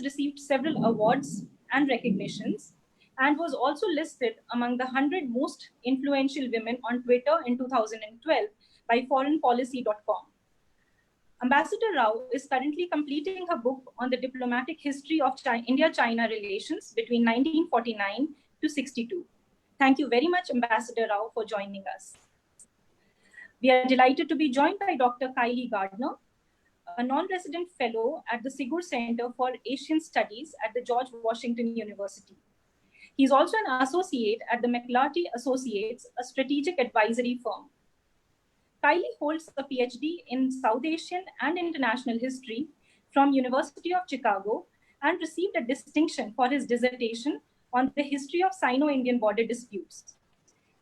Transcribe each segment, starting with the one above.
received several awards and recognitions and was also listed among the 100 most influential women on Twitter in 2012 by foreignpolicy.com. Ambassador Rao is currently completing her book on the diplomatic history of India-China relations between 1949 to 62. Thank you very much, Ambassador Rao, for joining us. We are delighted to be joined by Dr. Kyle Gardner, a non-resident fellow at the Sigur Center for Asian Studies at the George Washington University. He's also an associate at the McLarty Associates, a strategic advisory firm. Kyle holds a PhD in South Asian and International History from University of Chicago and received a distinction for his dissertation on the history of Sino-Indian border disputes.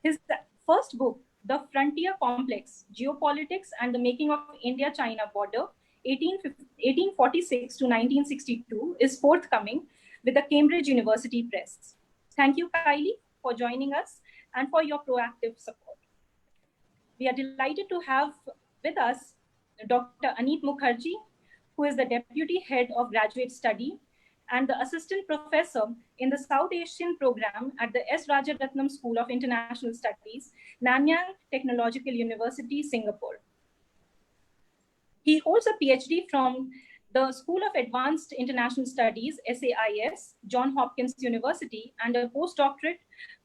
His first book, The Frontier Complex, Geopolitics and the Making of India-China Border, 1846 to 1962, is forthcoming with the Cambridge University Press. Thank you, Kyle, for joining us and for your proactive support. We are delighted to have with us Dr. Anit Mukherjee, who is the Deputy Head of Graduate Study and the Assistant Professor in the South Asian Program at the S. Rajaratnam School of International Studies, Nanyang Technological University, Singapore. He holds a PhD from the School of Advanced International Studies, SAIS, Johns Hopkins University, and a postdoctorate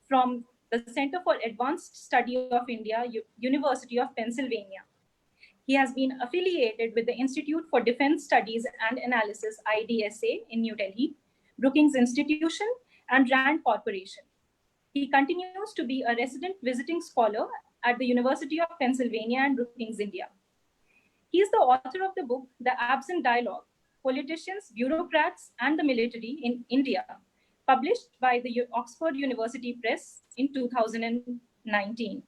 from the Center for Advanced Study of India, University of Pennsylvania. He has been affiliated with the Institute for Defense Studies and Analysis, IDSA, in New Delhi, Brookings Institution, and Rand Corporation. He continues to be a resident visiting scholar at the University of Pennsylvania and Brookings, India. He is the author of the book, The Absent Dialogue, Politicians, Bureaucrats, and the Military in India, published by the Oxford University Press in 2019.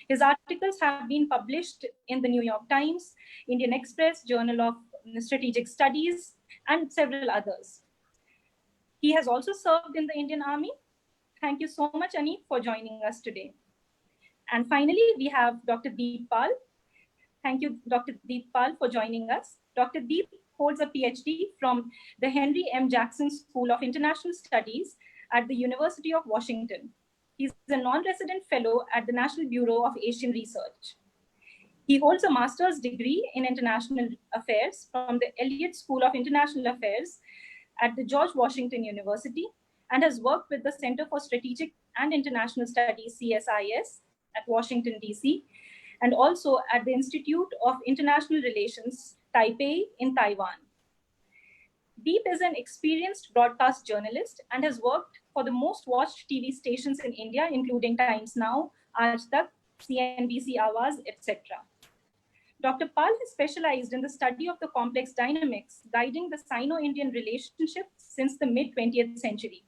His articles have been published in the New York Times, Indian Express, Journal of Strategic Studies, and several others. He has also served in the Indian Army. Thank you so much, Anit, for joining us today. And finally, we have Dr. Deep Pal. Thank you, Dr. Deep Pal, for joining us. Dr. Deep holds a PhD from the Henry M. Jackson School of International Studies at the University of Washington. He's a non-resident fellow at the National Bureau of Asian Research. He holds a master's degree in international affairs from the Elliott School of International Affairs at the George Washington University and has worked with the Center for Strategic and International Studies, CSIS, at Washington, DC, and also at the Institute of International Relations, Taipei, in Taiwan. Deep is an experienced broadcast journalist and has worked for the most watched TV stations in India, including Times Now, Aaj Tak, CNBC Awaaz, etc. Dr. Pal has specialized in the study of the complex dynamics guiding the Sino-Indian relationship since the mid-20th century.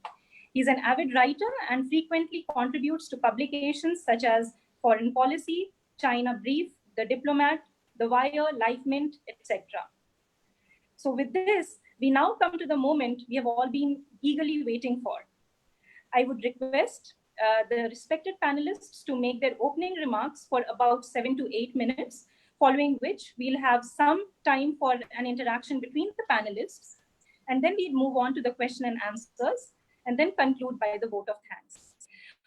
He's an avid writer and frequently contributes to publications such as Foreign Policy, China Brief, The Diplomat, The Wire, Life Mint, etc. So with this, we now come to the moment we have all been eagerly waiting for. I would request the respected panelists to make their opening remarks for about 7 to 8 minutes, following which we'll have some time for an interaction between the panelists, and then we'll move on to the question and answers, and then conclude by the vote of thanks.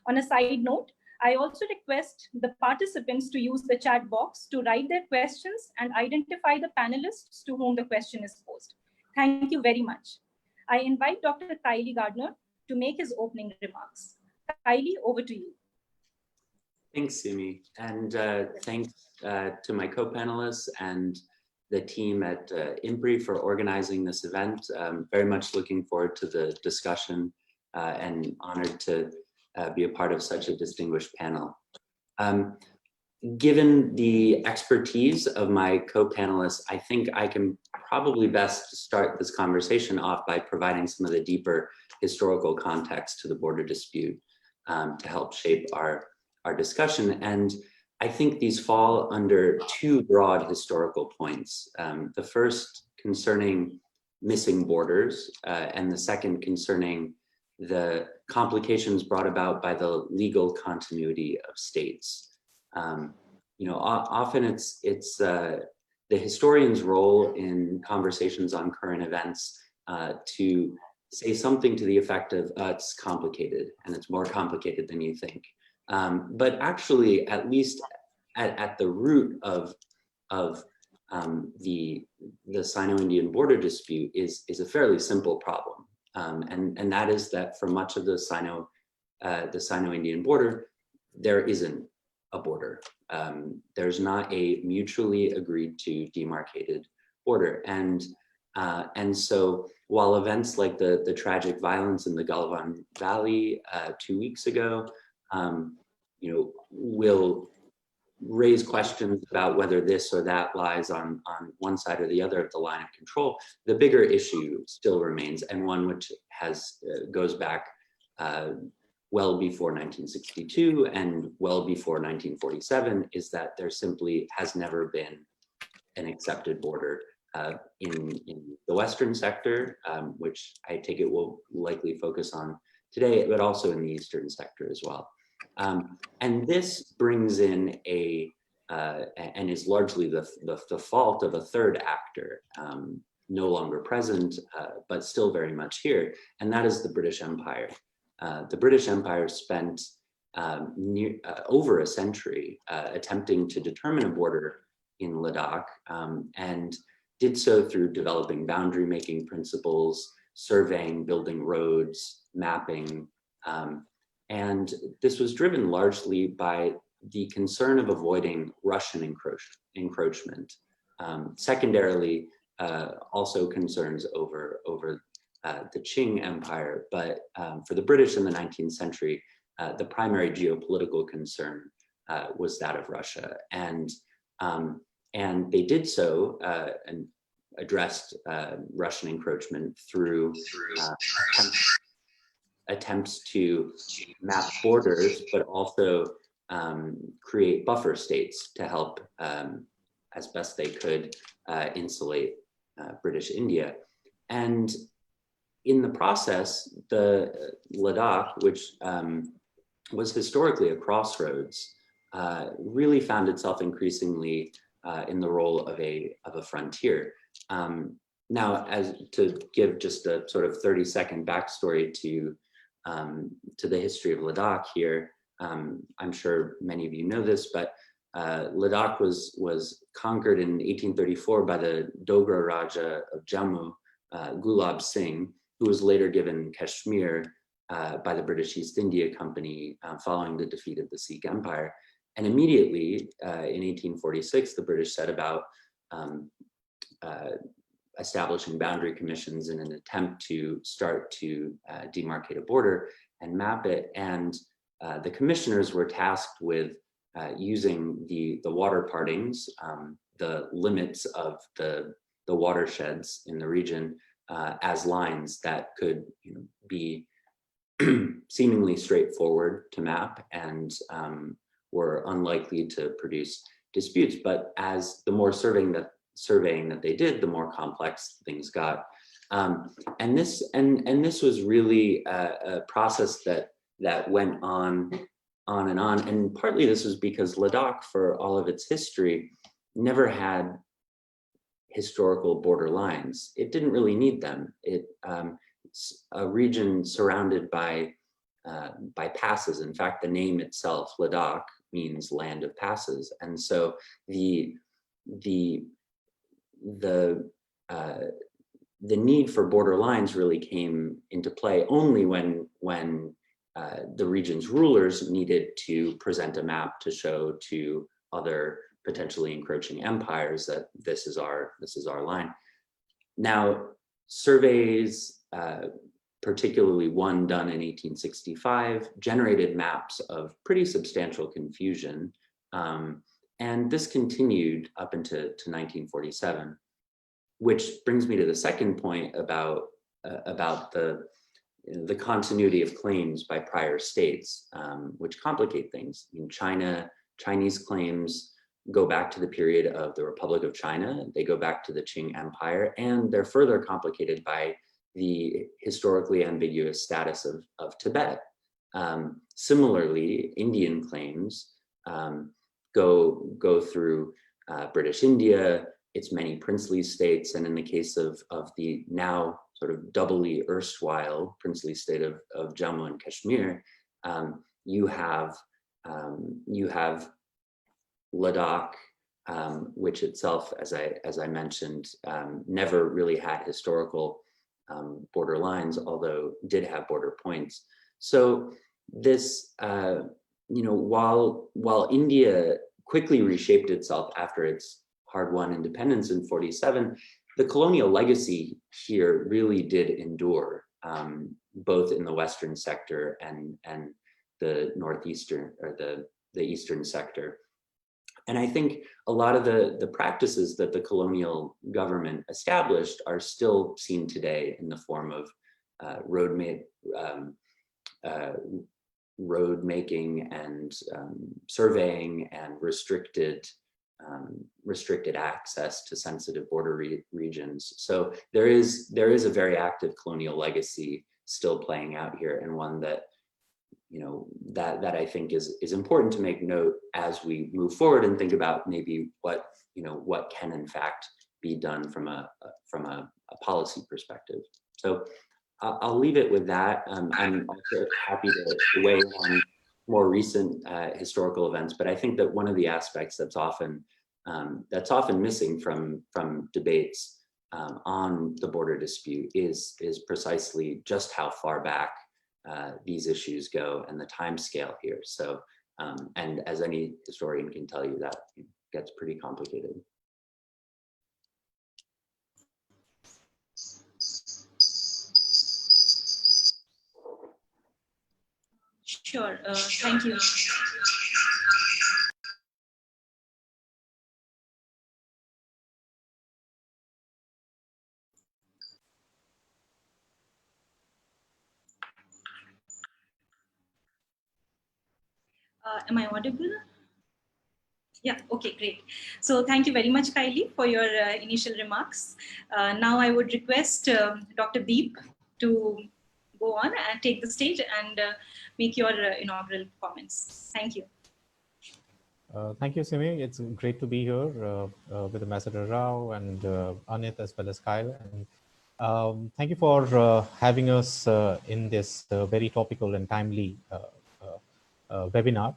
On a side note, I also request the participants to use the chat box to write their questions and identify the panelists to whom the question is posed. Thank you very much. I invite Dr. Kyle Gardner to make his opening remarks. Kyle, over to you. Thanks, Simi, and thanks to my co-panelists and the team at IMPRI for organizing this event. Very much looking forward to the discussion and honored to be a part of such a distinguished panel. Given the expertise of my co-panelists, I think I can probably best start this conversation off by providing some of the deeper historical context to the border dispute to help shape our discussion. And I think these fall under two broad historical points. The first concerning missing borders, and the second concerning the complications brought about by the legal continuity of states. Often it's the historian's role in conversations on current events to say something to the effect of, it's complicated and it's more complicated than you think. But actually, at least at the root of the Sino-Indian border dispute is a fairly simple problem. And that is that for much of the Sino-Indian border, there isn't a border. There's not a mutually agreed to demarcated border. And so while events like the tragic violence in the Galwan Valley 2 weeks ago, will raise questions about whether this or that lies on one side or the other of the line of control, the bigger issue still remains, and one which goes back well before 1962 and well before 1947, is that there simply has never been an accepted border in the Western sector, which I take it we'll likely focus on today, but also in the Eastern sector as well. And this brings in and is largely the fault of a third actor, no longer present, but still very much here, and that is the British Empire. The British Empire spent over a century attempting to determine a border in Ladakh, and did so through developing boundary making principles, surveying, building roads, mapping, and this was driven largely by the concern of avoiding Russian encroachment. Secondarily, also concerns over the Qing Empire, but for the British in the 19th century, the primary geopolitical concern was that of Russia, and they did so and addressed Russian encroachment through attempts to map borders, but also create buffer states to help, as best they could, insulate British India. And in the process, the Ladakh, which was historically a crossroads, really found itself increasingly in the role of a frontier. Now, as to give just a sort of 30-second backstory to the history of Ladakh here, I'm sure many of you know this, but Ladakh was conquered in 1834 by the Dogra Raja of Jammu, Gulab Singh, who was later given Kashmir by the British East India Company following the defeat of the Sikh Empire. And immediately in 1846, the British set about establishing boundary commissions in an attempt to start to demarcate a border and map it. And the commissioners were tasked with using the water partings, the limits of the watersheds in the region as lines that could be seemingly straightforward to map and were unlikely to produce disputes. But as the more surveying that they did, the more complex things got. And this was really a process that went on and on. And partly this was because Ladakh, for all of its history, never had historical border lines. It didn't really need them. It's a region surrounded by passes. In fact, the name itself, Ladakh, means land of passes. And so the need for border lines really came into play only when the region's rulers needed to present a map to show to other potentially encroaching empires that this is our line. Now, surveys, particularly one done in 1865, generated maps of pretty substantial confusion. And this continued up into 1947, which brings me to the second point about the continuity of claims by prior states, which complicate things. In China, Chinese claims go back to the period of the Republic of China. They go back to the Qing Empire, and they're further complicated by the historically ambiguous status of Tibet. Similarly, Indian claims go through British India, its many princely states, and in the case of the now sort of doubly erstwhile princely state of Jammu and Kashmir, you have Ladakh, which itself, as I mentioned, never really had historical border lines, although did have border points. So this, while India quickly reshaped itself after its hard-won independence in '47, the colonial legacy here really did endure, both in the Western sector and the northeastern or the eastern sector. And I think a lot of the practices that the colonial government established are still seen today in the form of road making and surveying and restricted access to sensitive border regions. So there is a very active colonial legacy still playing out here, and one that that I think is important to make note as we move forward and think about maybe what can in fact be done from a policy perspective. So I'll leave it with that. I'm also happy to weigh on more recent historical events, but I think that one of the aspects that's often missing from debates on the border dispute is precisely just how far back these issues go and the time scale here. So, and as any historian can tell you, that gets pretty complicated. Sure, thank you. Am I audible? Yeah, okay, great. So thank you very much, Kylie, for your initial remarks. Now I would request Dr. Deep to go on and take the stage and make your inaugural comments. Thank you. Thank you, Simi. It's great to be here with Ambassador Rao and Anit as well as Kyle. And thank you for having us in this very topical and timely webinar.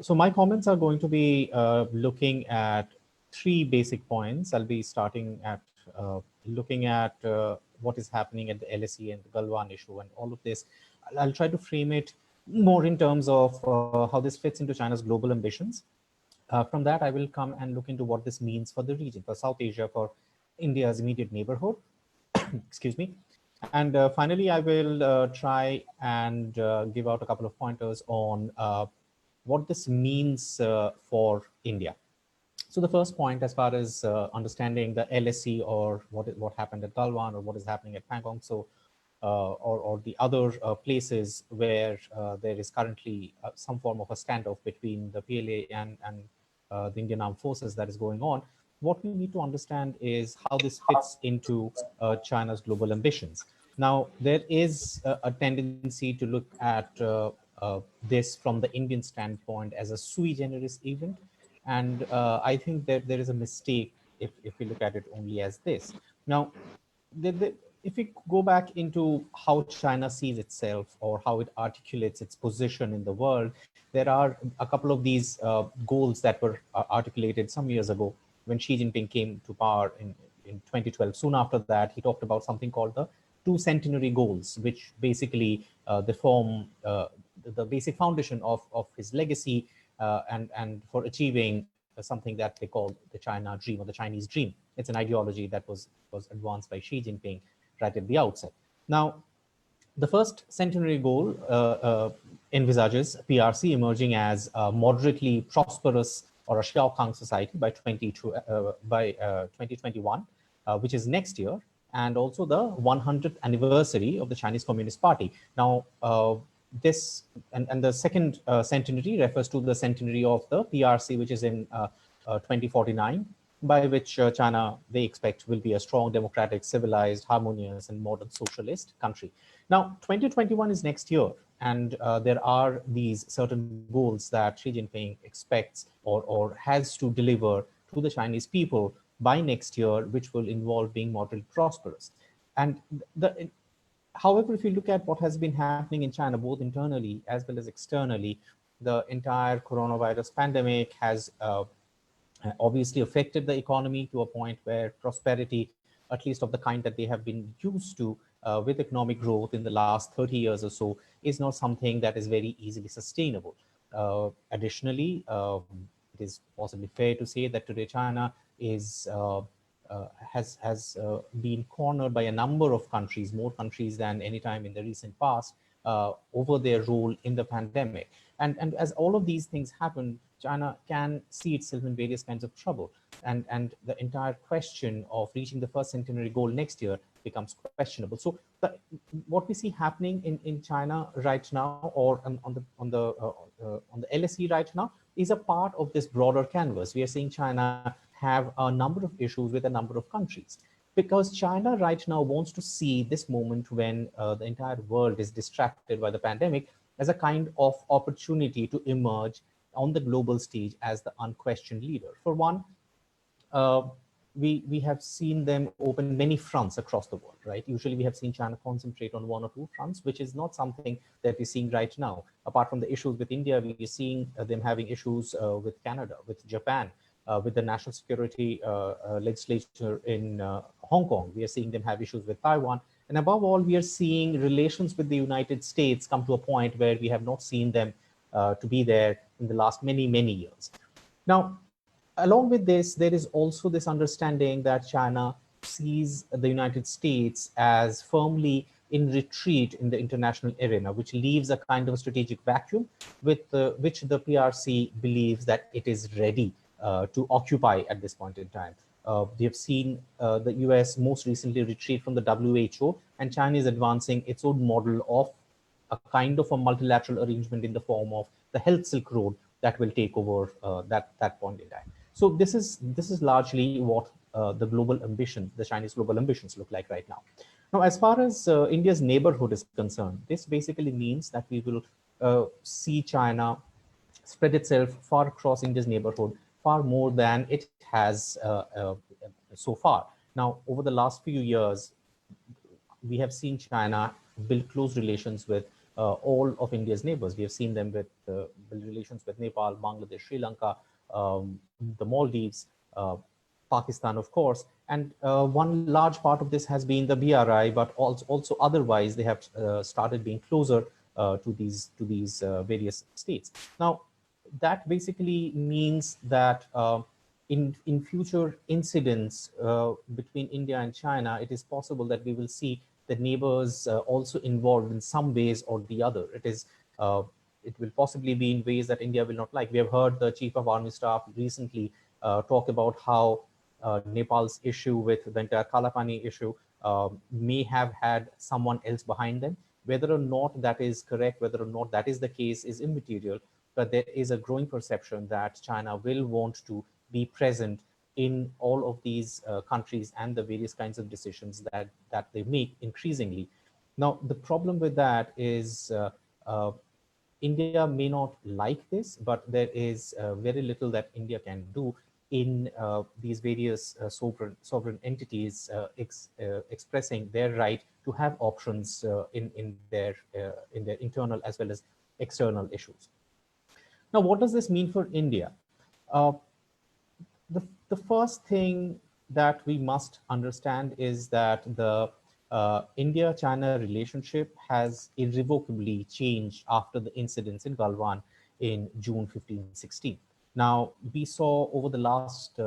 So my comments are going to be looking at three basic points. I'll be starting at looking at what is happening at the LSE and the Galwan issue and all of this. I'll try to frame it more in terms of how this fits into China's global ambitions. From that, I will come and look into what this means for the region, for South Asia, for India's immediate neighborhood. Excuse me. And finally, I will try and give out a couple of pointers on what this means for India. So the first point, as far as understanding the LSE or what happened at Galwan or what is happening at Pangong, so or the other places where there is currently some form of a standoff between the PLA and the Indian Armed Forces that is going on. What we need to understand is how this fits into China's global ambitions. Now, there is a tendency to look at this from the Indian standpoint as a sui generis event. And I think that there is a mistake if we look at it only as this. Now, if we go back into how China sees itself or how it articulates its position in the world, there are a couple of these goals that were articulated some years ago when Xi Jinping came to power in 2012. Soon after that, he talked about something called the 2 centenary goals, which basically they form the basic foundation of his legacy and for achieving something that they call the China dream or the Chinese dream. It's an ideology that was advanced by Xi Jinping right at the outset. Now, the first centenary goal envisages PRC emerging as a moderately prosperous or a Xiaokang society by 2021, which is next year, and also the 100th anniversary of the Chinese Communist Party. Now, this and the second centenary refers to the centenary of the PRC, which is in 2049, by which China, they expect, will be a strong, democratic, civilized, harmonious, and modern socialist country. Now, 2021 is next year, and there are these certain goals that Xi Jinping expects or has to deliver to the Chinese people by next year, which will involve being moderately prosperous. And however, if you look at what has been happening in China, both internally as well as externally, the entire coronavirus pandemic has obviously affected the economy to a point where prosperity, at least of the kind that they have been used to with economic growth in the last 30 years or so, is not something that is very easily sustainable. Additionally, it is possibly fair to say that today China is has been cornered by a number of countries, more countries than any time in the recent past, over their role in the pandemic. And as all of these things happen, China can see itself in various kinds of trouble. And the entire question of reaching the first centenary goal next year becomes questionable. So what we see happening in China right now, or on the LSE right now, is a part of this broader canvas. We are seeing China have a number of issues with a number of countries, because China right now wants to see this moment when the entire world is distracted by the pandemic as a kind of opportunity to emerge on the global stage as the unquestioned leader. For one, we have seen them open many fronts across the world, right? Usually we have seen China concentrate on one or two fronts, which is not something that we're seeing right now. Apart from the issues with India, we are seeing them having issues with Canada, with Japan, with the national security legislature in Hong Kong. We are seeing them have issues with Taiwan. And above all, we are seeing relations with the United States come to a point where we have not seen them to be there in the last many, many years. Now, along with this, there is also this understanding that China sees the United States as firmly in retreat in the international arena, which leaves a kind of a strategic vacuum with which the PRC believes that it is ready to occupy at this point in time. We have seen the US most recently retreat from the WHO, and China is advancing its own model of a kind of a multilateral arrangement in the form of the Health Silk Road that will take over that point in time. So this is largely what the global ambition, the Chinese global ambitions look like right now. Now, as far as India's neighborhood is concerned, this basically means that we will see China spread itself far across India's neighborhood, far more than it has so far. Now, over the last few years, we have seen China build close relations with all of India's neighbors. We have seen them with build relations with Nepal, Bangladesh, Sri Lanka, the Maldives, Pakistan, of course. And one large part of this has been the BRI, but also otherwise they have started being closer to these various states. Now, that basically means that in future incidents between India and China, it is possible that we will see the neighbors also involved in some ways or the other. It will possibly be in ways that India will not like. We have heard the Chief of Army Staff recently talk about how Nepal's issue with the entire Kalapani issue may have had someone else behind them. Whether or not that is correct, whether or not that is the case is immaterial, but there is a growing perception that China will want to be present in all of these countries and the various kinds of decisions that they make increasingly. Now, the problem with that is India may not like this, but there is very little that India can do in these various sovereign entities expressing their right to have options in their internal as well as external issues. Now, what does this mean for India? The first thing that we must understand is that the India-China relationship has irrevocably changed after the incidents in Galwan in June 15-16. Now, we saw over the last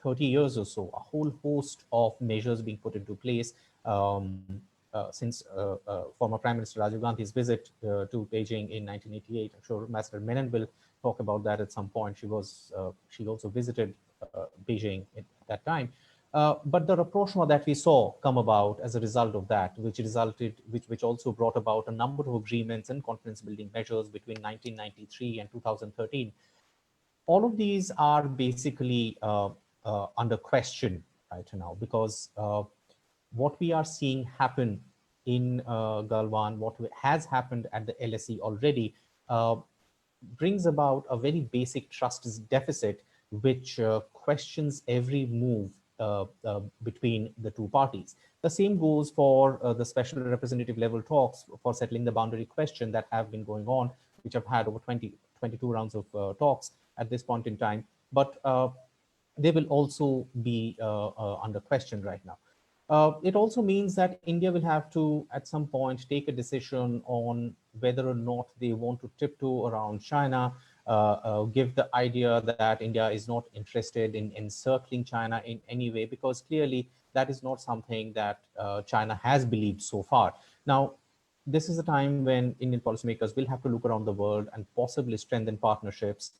30 years or so, a whole host of measures being put into place since former Prime Minister Rajiv Gandhi's visit to Beijing in 1988. I'm sure Ambassador Menon will talk about that at some point. She also visited Beijing at that time. But the rapprochement that we saw come about as a result of that, which also brought about a number of agreements and confidence building measures between 1993 and 2013. All of these are basically under question right now, because what we are seeing happen in Galwan, what has happened at the LSE already, brings about a very basic trust deficit, which questions every move between the two parties. The same goes for the special representative level talks for settling the boundary question that have been going on, which have had over 22 rounds of talks at this point in time. But they will also be under question right now. It also means that India will have to, at some point, take a decision on whether or not they want to tiptoe around China, give the idea that India is not interested in encircling China in any way, because clearly that is not something that China has believed so far. Now, this is a time when Indian policymakers will have to look around the world and possibly strengthen partnerships,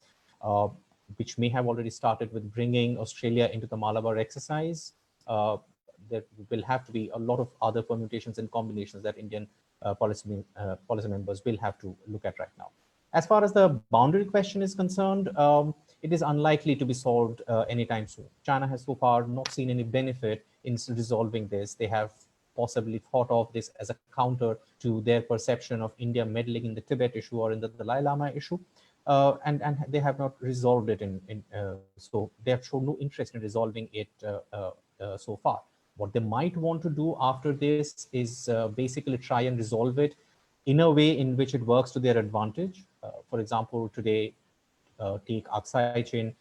which may have already started with bringing Australia into the Malabar exercise. There will have to be a lot of other permutations and combinations that Indian policy members will have to look at right now. As far as the boundary question is concerned, it is unlikely to be solved anytime soon. China has so far not seen any benefit in resolving this. They have possibly thought of this as a counter to their perception of India meddling in the Tibet issue or in the Dalai Lama issue. And they have not resolved it so they have shown no interest in resolving it so far. What they might want to do after this is basically try and resolve it in a way in which it works to their advantage. For example, today take Aksai Chin,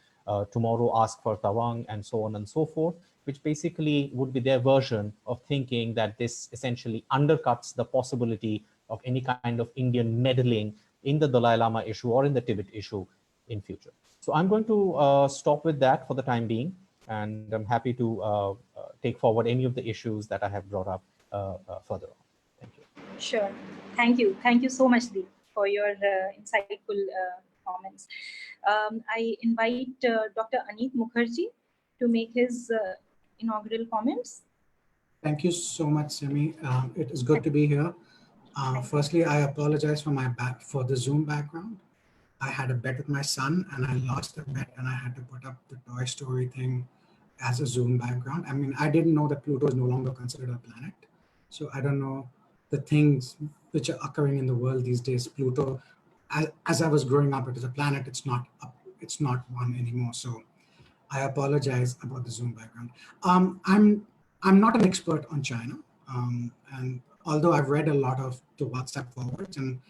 tomorrow ask for Tawang, and so on and so forth, which basically would be their version of thinking that this essentially undercuts the possibility of any kind of Indian meddling in the Dalai Lama issue or in the Tibet issue in future. So I'm going to stop with that for the time being, and I'm happy to take forward any of the issues that I have brought up further on. Thank you. Sure. Thank you. Thank you so much, Deep, for your insightful comments. I invite Dr. Anit Mukherjee to make his inaugural comments. Thank you so much, Simi. It is good to be here. Firstly, I apologize for the Zoom background. I had a bet with my son and I lost the bet, and I had to put up the Toy Story thing as a Zoom background. I mean, I didn't know that Pluto is no longer considered a planet. So I don't know the things which are occurring in the world these days. Pluto, as I was growing up, it is a planet. It's not one anymore. So I apologize about the Zoom background. I'm not an expert on China. And although I've read a lot of the WhatsApp forwards, and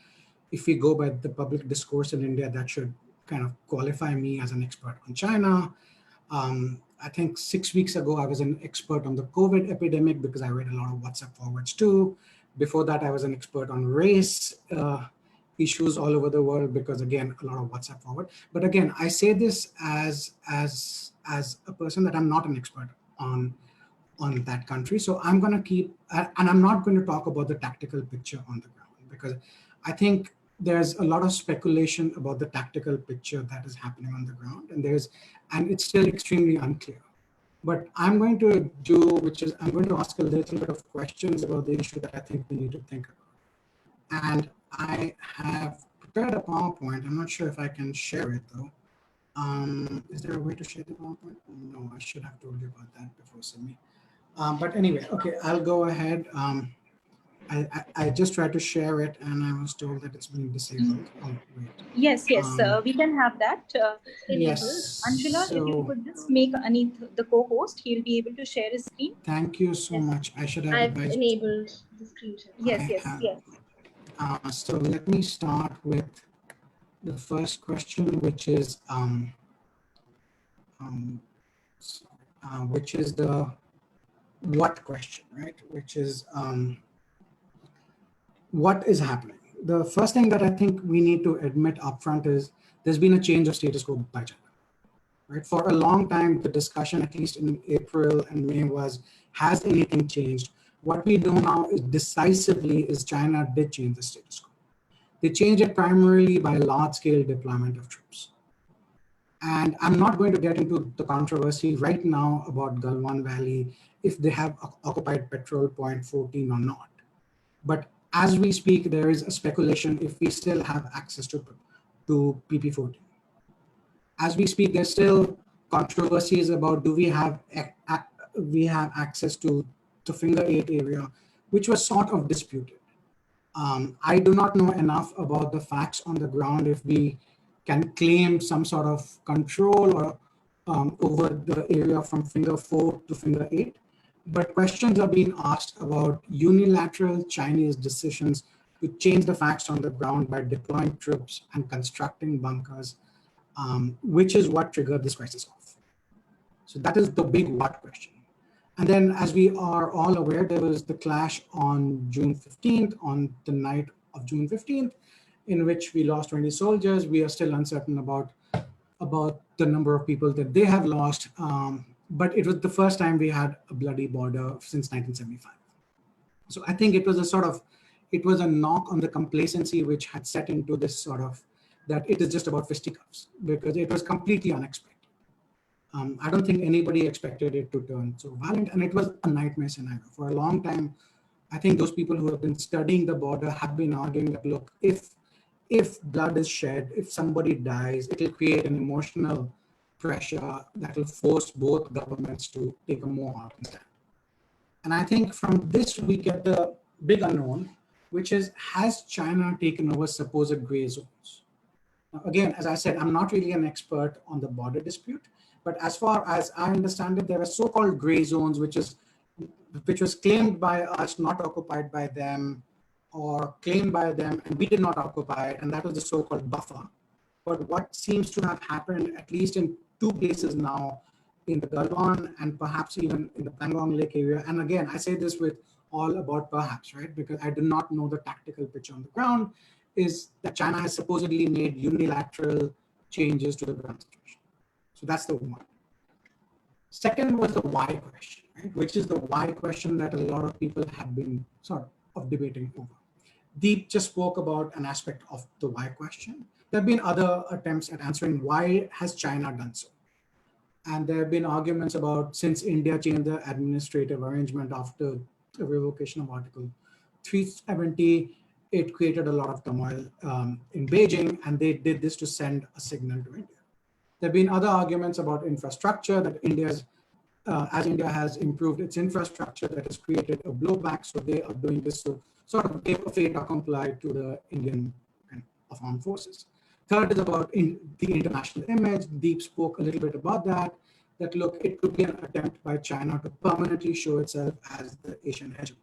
if we go by the public discourse in India, that should kind of qualify me as an expert on China. I think 6 weeks ago, I was an expert on the COVID epidemic because I read a lot of WhatsApp forwards too. Before that, I was an expert on race issues all over the world because, again, a lot of WhatsApp forward. But again, I say this as a person that I'm not an expert on that country. So I'm going to keep, and I'm not going to talk about the tactical picture on the ground, because I think there's a lot of speculation about the tactical picture that is happening on the ground, and it's still extremely unclear. But I'm going to do, which is I'm going to ask a little bit of questions about the issue that I think we need to think about. And I have prepared a PowerPoint. I'm not sure if I can share it though. Is there a way to share the PowerPoint? No, I should have told you about that before, Simi. But anyway, okay, I'll go ahead. I just tried to share it and I was told that it's being disabled. Oh, wait. Yes, we can have that. Yes. Anshula, So, if you could just make Anit the co-host, he'll be able to share his screen. Thank you so much. I should have I've enabled the screen share. Yes. So let me start with the first question, which is the what question, right? Which is what is happening? The first thing that I think we need to admit upfront is there's been a change of status quo by China, right? For a long time, the discussion, at least in April and May, was, has anything changed? What we know now is decisively is China did change the status quo. They changed it primarily by large-scale deployment of troops. And I'm not going to get into the controversy right now about Galwan Valley, if they have occupied Patrol Point 14 or not. But as we speak, there is a speculation if we still have access to PP14. As we speak, there's still controversies about do we have access to the Finger 8 area, which was sort of disputed. I do not know enough about the facts on the ground if we can claim some sort of control over the area from finger 4 to finger 8. But questions are being asked about unilateral Chinese decisions to change the facts on the ground by deploying troops and constructing bunkers, which is what triggered this crisis off. So that is the big what question. And then, as we are all aware, there was the clash on June 15th, on the night of June 15th, in which we lost 20 soldiers. We are still uncertain about the number of people that they have lost. But it was the first time we had a bloody border since 1975. So I think it was a knock on the complacency which had set into this sort of, that it is just about fisticuffs, because it was completely unexpected. I don't think anybody expected it to turn so violent, and it was a nightmare scenario. For a long time, I think those people who have been studying the border have been arguing that, look, if blood is shed, if somebody dies, it will create an emotional pressure that will force both governments to take a more hard stand. And I think from this, we get the big unknown, which is, has China taken over supposed gray zones? Now, again, as I said, I'm not really an expert on the border dispute, but as far as I understand it, there are so-called gray zones, which was claimed by us, not occupied by them, or claimed by them, and we did not occupy it, and that was the so-called buffer. But what seems to have happened, at least in 2 places now, in the Galwan and perhaps even in the Pangong Lake area, and again, I say this with all about perhaps, right? Because I do not know the tactical picture on the ground, is that China has supposedly made unilateral changes to the ground situation. So that's the one. Second was the why question, right? Which is the why question that a lot of people have been sort of debating over. Deep just spoke about an aspect of the why question. There have been other attempts at answering why has China done so. And there have been arguments about, since India changed the administrative arrangement after the revocation of Article 370, it created a lot of turmoil in Beijing, and they did this to send a signal to India. There have been other arguments about infrastructure, that as India has improved its infrastructure, that has created a blowback, so they are doing this to sort of give a fait accompli to the Indian of armed forces. Third is about the international image. Deep spoke a little bit about that look, it could be an attempt by China to permanently show itself as the Asian hegemon.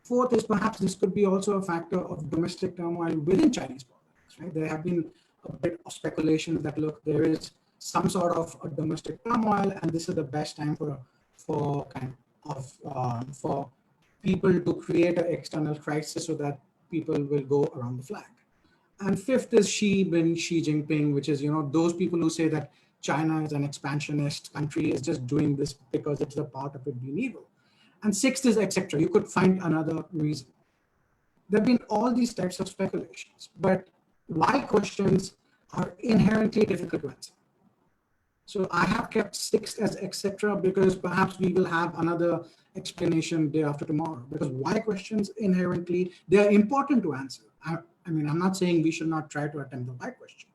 Fourth is perhaps this could be also a factor of domestic turmoil within Chinese politics, right? There have been a bit of speculation that, look, there is some sort of a domestic turmoil, and this is the best time for people to create an external crisis so that people will go around the flag. And fifth is Xi Jinping, which is, those people who say that China is an expansionist country, is just doing this because it's a part of it being evil. And sixth is etc. You could find another reason. There have been all these types of speculations, but why questions are inherently difficult to answer. So I have kept sixth as etc. because perhaps we will have another explanation day after tomorrow, because why questions inherently, they are important to answer. I mean, I'm not saying we should not try to attempt the why question,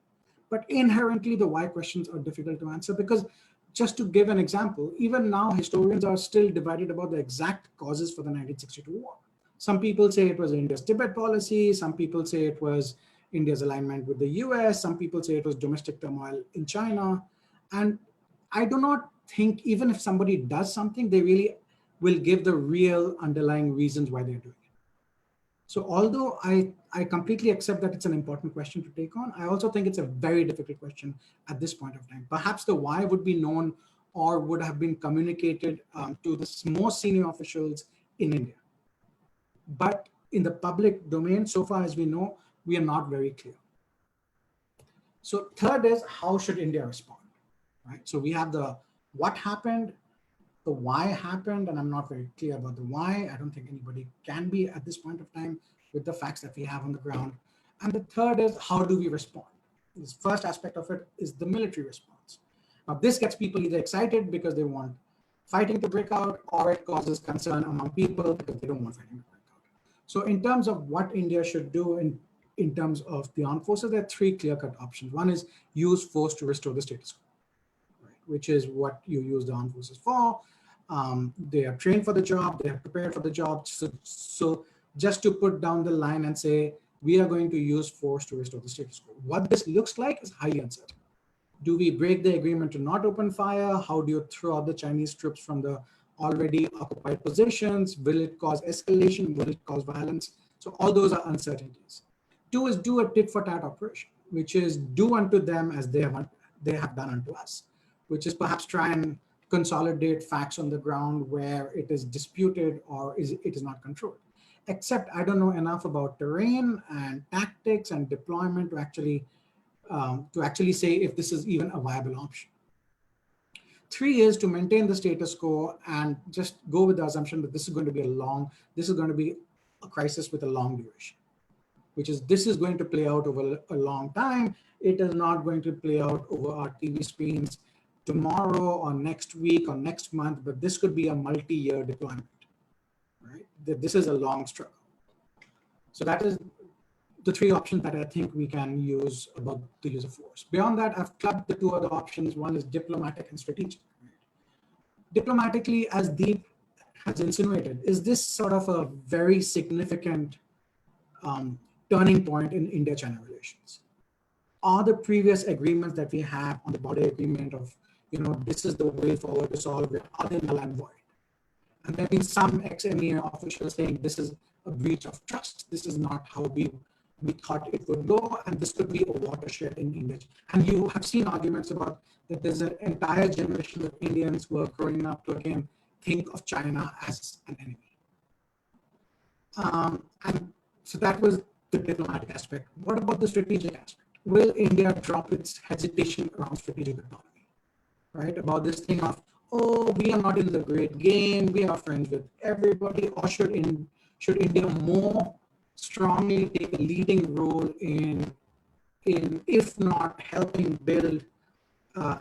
but inherently the why questions are difficult to answer, because just to give an example, even now historians are still divided about the exact causes for the 1962 war. Some people say it was India's Tibet policy, some people say it was India's alignment with the US, some people say it was domestic turmoil in China. And I do not think, even if somebody does something, they really will give the real underlying reasons why they're doing it. So although I completely accept that it's an important question to take on, I also think it's a very difficult question at this point of time. Perhaps the why would be known or would have been communicated to the most senior officials in India. But in the public domain, so far as we know, we are not very clear. So third is, how should India respond? Right? So we have the what happened, the why happened, and I'm not very clear about the why. I don't think anybody can be at this point of time with the facts that we have on the ground. And the third is, how do we respond? This first aspect of it is the military response. Now, this gets people either excited because they want fighting to break out, or it causes concern among people because they don't want fighting to break out. So in terms of what India should do in terms of the armed forces, there are three clear-cut options. One is use force to restore the status quo, right? Which is what you use the armed forces for. They are trained for the job, they are prepared for the job. So just to put down the line and say, we are going to use force to restore the status quo. What this looks like is highly uncertain. Do we break the agreement to not open fire? How do you throw out the Chinese troops from the already occupied positions? Will it cause escalation? Will it cause violence? So all those are uncertainties. 2 is do a tit for tat operation, which is do unto them as they have done unto us, which is perhaps try and consolidate facts on the ground where it is disputed or it is not controlled. Except I don't know enough about terrain and tactics and deployment to actually say if this is even a viable option. 3 is to maintain the status quo and just go with the assumption that this is going to be a crisis with a long duration, which is this is going to play out over a long time. It is not going to play out over our TV screens tomorrow or next week or next month, but this could be a multi-year deployment, right? This is a long struggle. So that is the 3 options that I think we can use about the use of force. Beyond that, I've clubbed the 2 other options. One is diplomatic and strategic. Diplomatically, as Deep has insinuated, is this sort of a very significant turning point in India-China relations? Are the previous agreements that we have on the border agreement of, this is the way forward to solve it, are they null and void? And there have been some ex-MEA officials saying this is a breach of trust. This is not how we thought it would go, and this could be a watershed in India. And you have seen arguments about that there's an entire generation of Indians who are growing up to again think of China as an enemy. And so that was the diplomatic aspect. What about the strategic aspect? Will India drop its hesitation around strategic autonomy, right? About this thing of, oh, we are not in the great game, we are friends with everybody, or should India more strongly take a leading role in if not helping build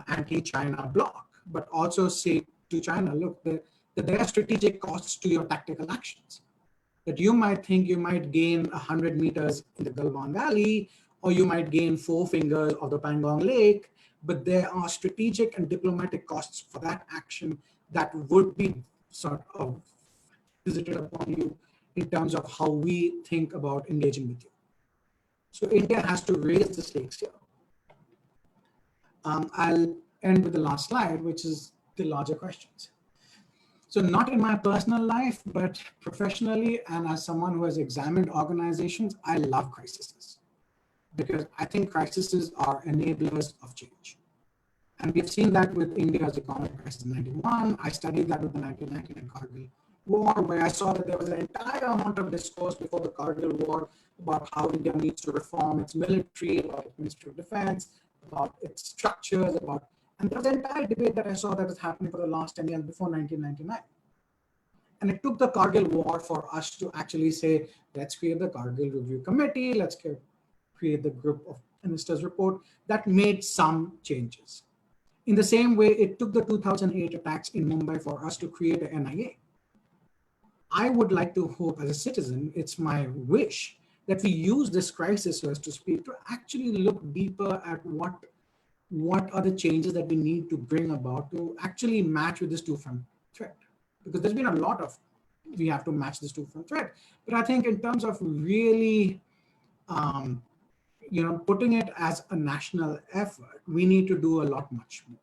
anti-China bloc, but also say to China, look, that there are strategic costs to your tactical actions. That you might think you might gain 100 meters in the Galwan Valley, or you might gain 4 fingers of the Pangong Lake, but there are strategic and diplomatic costs for that action that would be sort of visited upon you in terms of how we think about engaging with you. So India has to raise the stakes here. I'll end with the last slide, which is the larger questions. So not in my personal life, but professionally, and as someone who has examined organizations, I love crises because I think crises are enablers of change. And we've seen that with India's economic crisis in 91. I studied that with the 1999 Kargil War, where I saw that there was an entire amount of discourse before the Kargil War about how India needs to reform its military, about its Ministry of Defense, about its structures, and there was an entire debate that I saw that was happening for the last 10 years before 1999. And it took the Kargil War for us to actually say, let's create the Kargil Review Committee, let's create the group of ministers report that made some changes. In the same way, it took the 2008 attacks in Mumbai for us to create an NIA. I would like to hope as a citizen, it's my wish that we use this crisis, so as to speak, to actually look deeper at what are the changes that we need to bring about to actually match with this two-front threat. Because there's been a lot of, we have to match this two-front threat. But I think in terms of really, putting it as a national effort, we need to do a lot much more.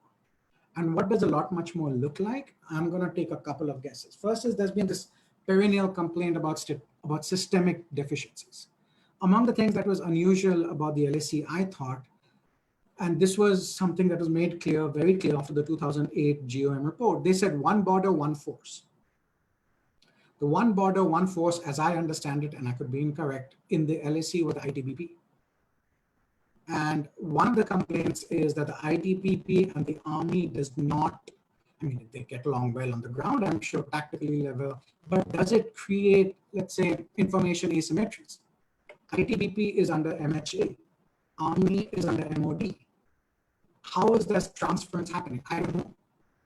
And what does a lot much more look like? I'm going to take a couple of guesses. First is there's been this perennial complaint about systemic deficiencies. Among the things that was unusual about the LSE, I thought, and this was something that was made clear, very clear after the 2008 GOM report, they said one border, one force. The one border, one force, as I understand it, and I could be incorrect, in the LSE was the ITBP. And one of the complaints is that the ITBP and the army does not, they get along well on the ground, I'm sure tactically level, but does it create, let's say, information asymmetries? ITBP is under MHA, army is under MOD. How is this transference happening? I don't know.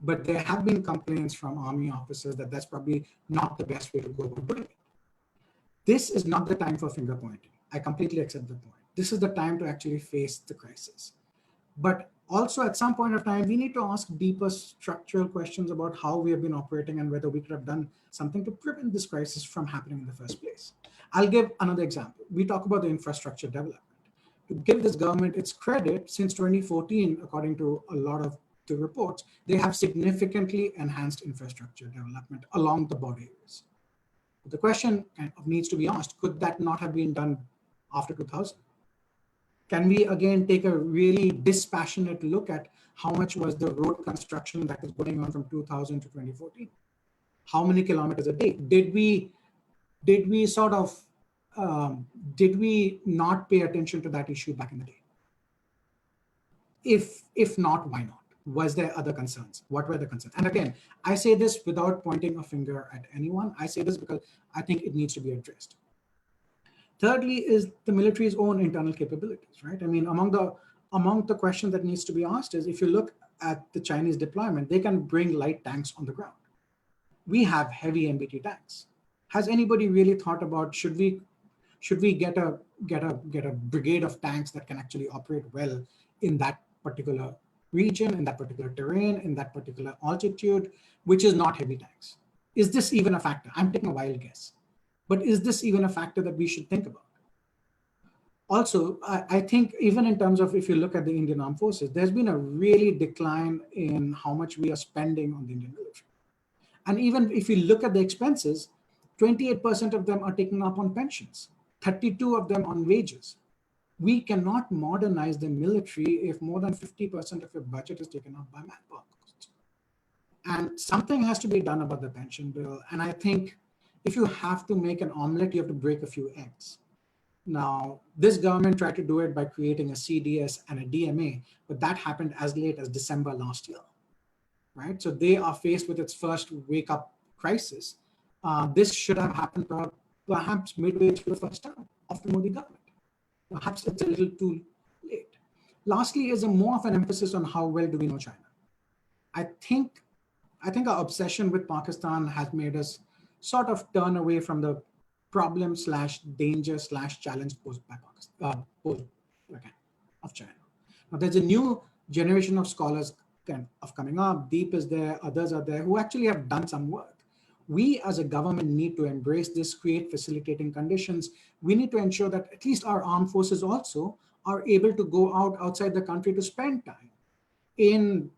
But there have been complaints from army officers that that's probably not the best way to go about doing it. This is not the time for finger pointing. I completely accept the point. This is the time to actually face the crisis. But also at some point of time, we need to ask deeper structural questions about how we have been operating and whether we could have done something to prevent this crisis from happening in the first place. I'll give another example. We talk about the infrastructure development. to give this government its credit, since 2014, according to a lot of the reports, they have significantly enhanced infrastructure development along the border areas. The question kind of needs to be asked, could that not have been done after 2000? Can we again take a really dispassionate look at how much was the road construction that was going on from 2000 to 2014? How many kilometers a day? Did we not pay attention to that issue back in the day? If not, why not? Was there other concerns? What were the concerns? And again, I say this without pointing a finger at anyone. I say this because I think it needs to be addressed. Thirdly is the military's own internal capabilities, right? I mean, among the questions that needs to be asked is, if you look at the Chinese deployment, they can bring light tanks on the ground. We have heavy MBT tanks. Has anybody really thought about, should we get a brigade of tanks that can actually operate well in that particular region, in that particular terrain, in that particular altitude, which is not heavy tanks? Is this even a factor? I'm taking a wild guess, but is this even a factor that we should think about? Also, I think even in terms of, if you look at the Indian Armed Forces, there's been a really decline in how much we are spending on the Indian military. And even if you look at the expenses, 28% of them are taken up on pensions, 32 of them on wages. We cannot modernize the military if more than 50% of your budget is taken up by manpower costs. And something has to be done about the pension bill. And I think if you have to make an omelet, you have to break a few eggs. Now, this government tried to do it by creating a CDS and a DMA, but that happened as late as December last year, right? So they are faced with its first wake-up crisis. This should have happened perhaps midway through the first term of the Modi government. Perhaps it's a little too late. Lastly is more of an emphasis on how well do we know China. I think our obsession with Pakistan has made us sort of turn away from the problem / danger / challenge posed by Pakistan, of China. Now there's a new generation of scholars of coming up. Deep is there, others are there who actually have done some work. We as a government need to embrace this, create facilitating conditions. We need to ensure that at least our armed forces also are able to go outside the country to spend time in,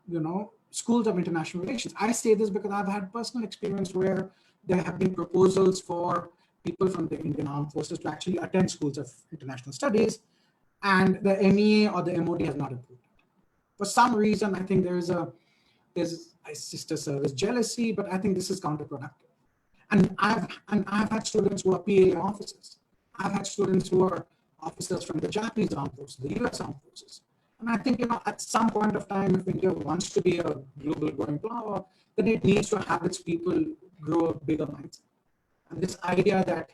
schools of international relations. I say this because I've had personal experience where there have been proposals for people from the Indian Armed Forces to actually attend schools of international studies, and the MEA or the MOD has not approved it. For some reason, I think there's sister service jealousy, but I think this is counterproductive. And I've had students who are PA officers. I've had students who are officers from the Japanese Armed Forces, the US Armed Forces. And I think, at some point of time, if India wants to be a global growing power, then it needs to have its people grow a bigger mindset. And this idea that,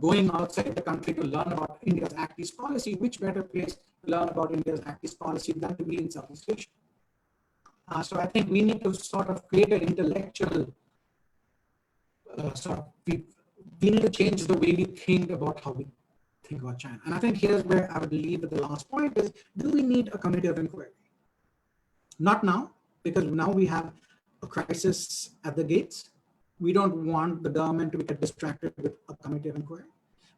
going outside the country to learn about India's Act East policy, which better place to learn about India's Act East policy than to be in Southeast Asia? So I think we need to sort of create an intellectual we need to change the way we think about how we think about China. And I think here's where I would leave at the last point is, do we need a committee of inquiry? Not now, because now we have a crisis at the gates. We don't want the government to get distracted with a committee of inquiry.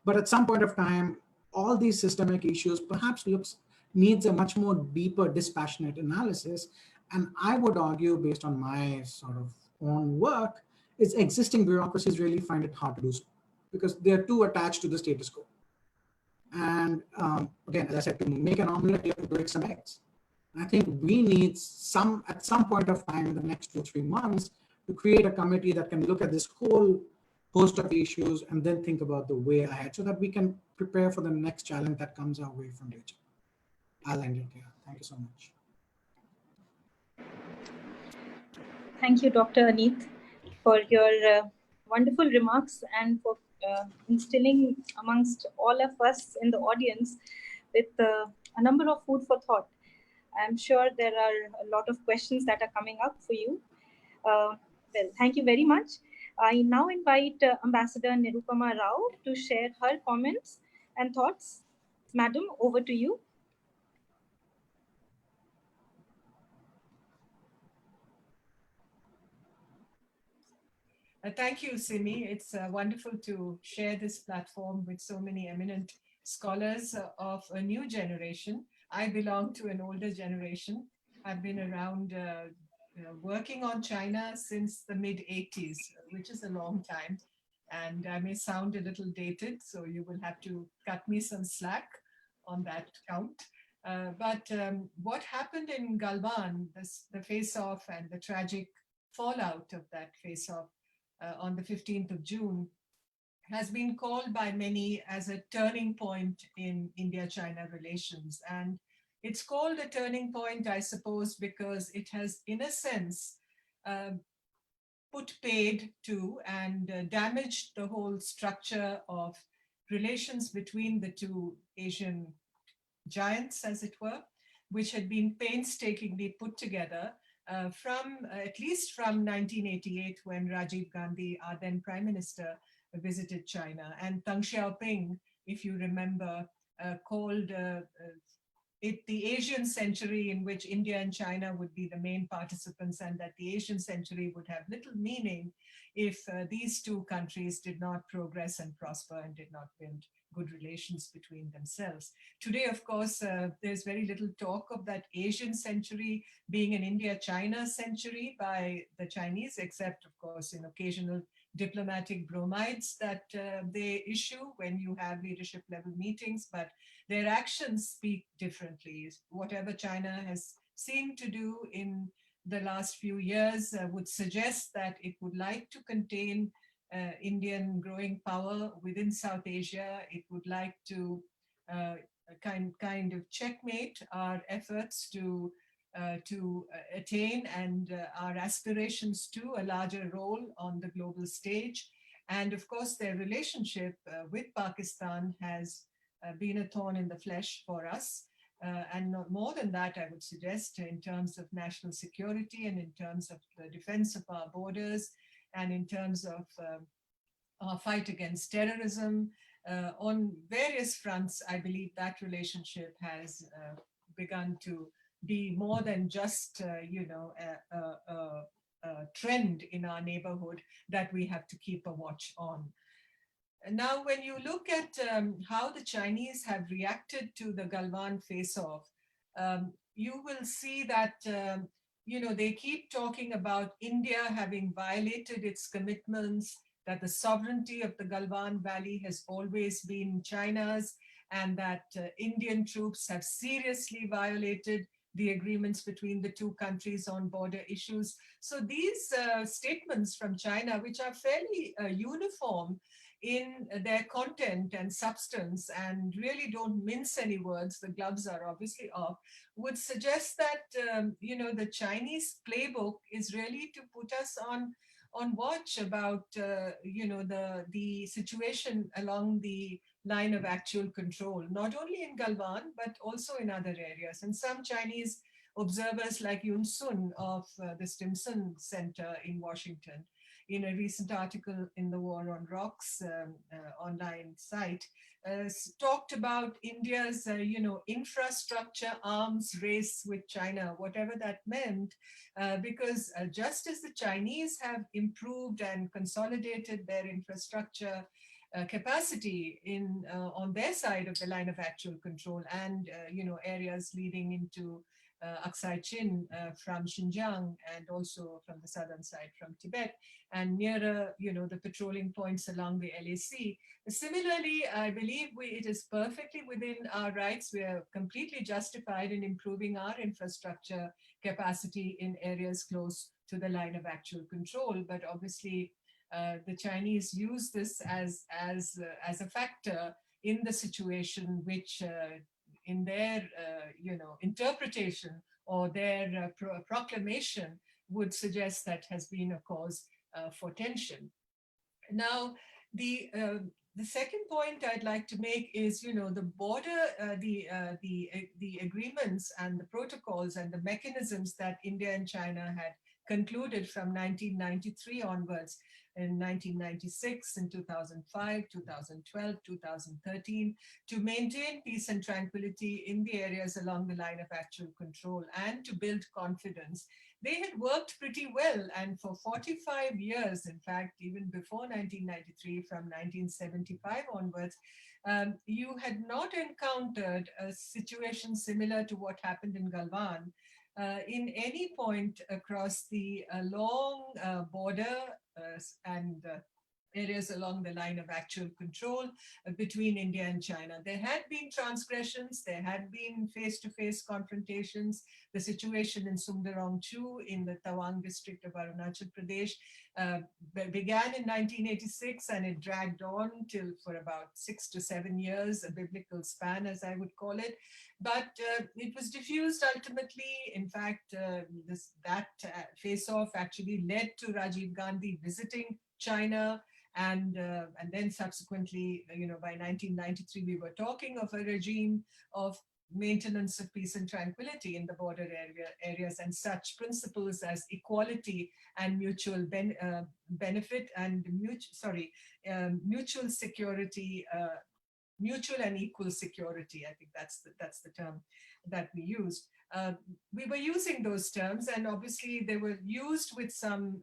But at some point of time, all these systemic issues perhaps needs a much more deeper, dispassionate analysis. And I would argue, based on my sort of own work, is existing bureaucracies really find it hard to do so because they're too attached to the status quo. And again, as I said, to make an omelet, you have to break some eggs. I think we need at some point of time in the next 2-3 months to create a committee that can look at this whole host of issues and then think about the way ahead so that we can prepare for the next challenge that comes our way from region. I'll end it here. Thank you so much. Thank you, Dr. Anit, for your wonderful remarks and for instilling amongst all of us in the audience with a number of food for thought. I'm sure there are a lot of questions that are coming up for you. Well, thank you very much. I now invite Ambassador Nirupama Rao to share her comments and thoughts. Madam, over to you. Thank you, Simi. It's wonderful to share this platform with so many eminent scholars of a new generation. I belong to an older generation. I've been around working on China since the mid-80s, which is a long time. And I may sound a little dated, so you will have to cut me some slack on that count. But what happened in Galwan, the face-off and the tragic fallout of that face-off on the 15th of June, has been called by many as a turning point in India-China relations. And it's called a turning point, I suppose, because it has, in a sense, put paid to and damaged the whole structure of relations between the two Asian giants, as it were, which had been painstakingly put together from at least from 1988, when Rajiv Gandhi, our then Prime Minister, visited China. And Deng Xiaoping, if you remember, called it the Asian century, in which India and China would be the main participants, and that the Asian century would have little meaning if these two countries did not progress and prosper and did not build good relations between themselves. Today, of course, there's very little talk of that Asian century being an India-China century by the Chinese, except, of course, in occasional diplomatic bromides that they issue when you have leadership level meetings, but their actions speak differently. Whatever China has seemed to do in the last few years would suggest that it would like to contain Indian growing power within South Asia. It would like to kind of checkmate our efforts to attain and our aspirations to a larger role on the global stage. And of course, their relationship with Pakistan has been a thorn in the flesh for us. And not more than that, I would suggest, in terms of national security and in terms of the defense of our borders and in terms of our fight against terrorism. On various fronts, I believe that relationship has begun to be more than just, a trend in our neighborhood that we have to keep a watch on. Now, when you look at how the Chinese have reacted to the Galwan face-off, you will see that, they keep talking about India having violated its commitments, that the sovereignty of the Galwan Valley has always been China's, and that Indian troops have seriously violated the agreements between the two countries on border issues. So these statements from China, which are fairly uniform in their content and substance and really don't mince any words, the gloves are obviously off, would suggest that, the Chinese playbook is really to put us on watch about, the situation along the line of actual control, not only in Galwan, but also in other areas. And some Chinese observers like Yun Sun of the Stimson Center in Washington, in a recent article in the War on Rocks online site, talked about India's, infrastructure arms race with China, whatever that meant, because just as the Chinese have improved and consolidated their infrastructure capacity in on their side of the line of actual control, and areas leading into Aksai Chin from Xinjiang, and also from the southern side from Tibet, and nearer, the patrolling points along the LAC. Similarly, I believe it is perfectly within our rights. We are completely justified in improving our infrastructure capacity in areas close to the line of actual control. But obviously, the Chinese use this as a factor in the situation, which in their interpretation or their proclamation would suggest that has been a cause for tension. Now, the second point I'd like to make is, the border, the agreements and the protocols and the mechanisms that India and China had concluded from 1993 onwards, in 1996, in 2005, 2012, 2013, to maintain peace and tranquility in the areas along the line of actual control and to build confidence. They had worked pretty well, and for 45 years, in fact, even before 1993, from 1975 onwards, you had not encountered a situation similar to what happened in Galwan in any point across the long border and areas along the line of actual control between India and China. There had been transgressions, there had been face-to-face confrontations. The situation in Sundarong-Chu in the Tawang district of Arunachal Pradesh began in 1986 and it dragged on till for about 6 to 7 years, a biblical span as I would call it. But it was diffused ultimately. In fact, that face-off actually led to Rajiv Gandhi visiting China. And then subsequently, by 1993, we were talking of a regime of maintenance of peace and tranquility in the border areas, and such principles as equality and mutual benefit and mutual security, mutual and equal security. I think that's the term that we used. We were using those terms, and obviously they were used with some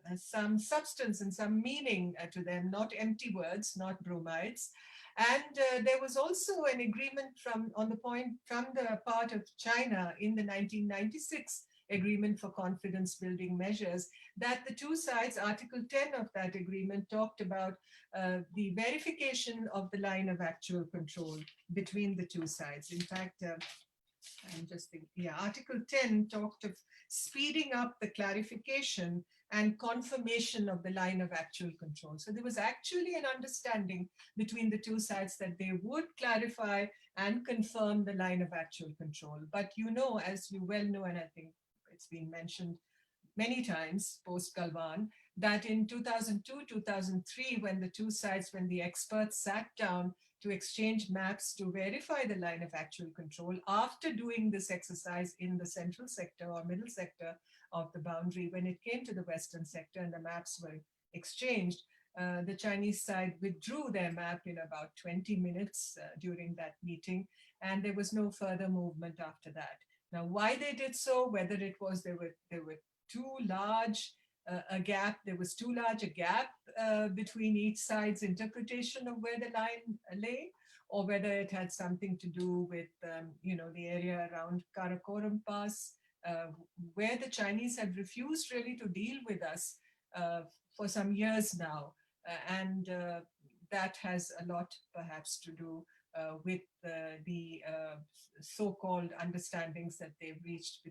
substance and some meaning to them, not empty words, not bromides. And there was also an agreement from the part of China in the 1996 Agreement for Confidence Building Measures, that the two sides, Article 10 of that agreement talked about the verification of the line of actual control between the two sides. In fact, I'm just thinking, yeah, Article 10 talked of speeding up the clarification and confirmation of the line of actual control. So there was actually an understanding between the two sides that they would clarify and confirm the line of actual control. But as you well know, and I think it's been mentioned many times post-Galwan, that in 2002, 2003, when the experts sat down to exchange maps to verify the line of actual control, after doing this exercise in the central sector or middle sector of the boundary, when it came to the western sector and the maps were exchanged, the Chinese side withdrew their map in about 20 minutes during that meeting, and there was no further movement after that. Now, why they did so, whether it was there were too large a gap between each side's interpretation of where the line lay, or whether it had something to do with the area around Karakoram Pass, where the Chinese had refused really to deal with us for some years now, and that has a lot perhaps to do with the so-called understandings that they've reached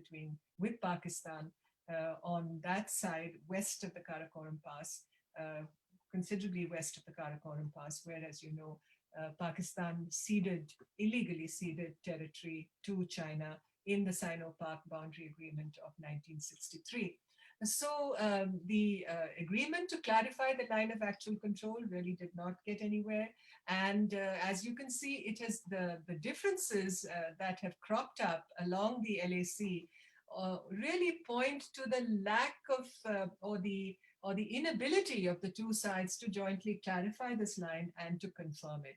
with Pakistan on that side, west of the Karakoram Pass, considerably west of the Karakoram Pass, where, as you know, Pakistan illegally ceded territory to China in the Sino-Pak Boundary Agreement of 1963. So the agreement to clarify the line of actual control really did not get anywhere. And as you can see, it has the differences that have cropped up along the LAC really point to the lack of or the inability of the two sides to jointly clarify this line and to confirm it.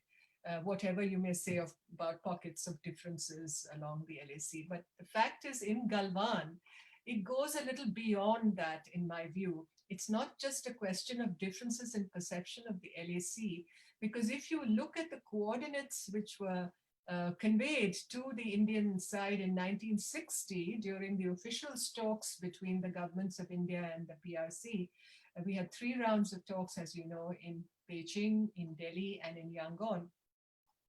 Whatever you may say about pockets of differences along the LAC. But the fact is, in Galwan, it goes a little beyond that, in my view. It's not just a question of differences in perception of the LAC, because if you look at the coordinates which were conveyed to the Indian side in 1960 during the official talks between the governments of India and the PRC, we had 3 rounds of talks, as you know, in Beijing, in Delhi, and in Yangon.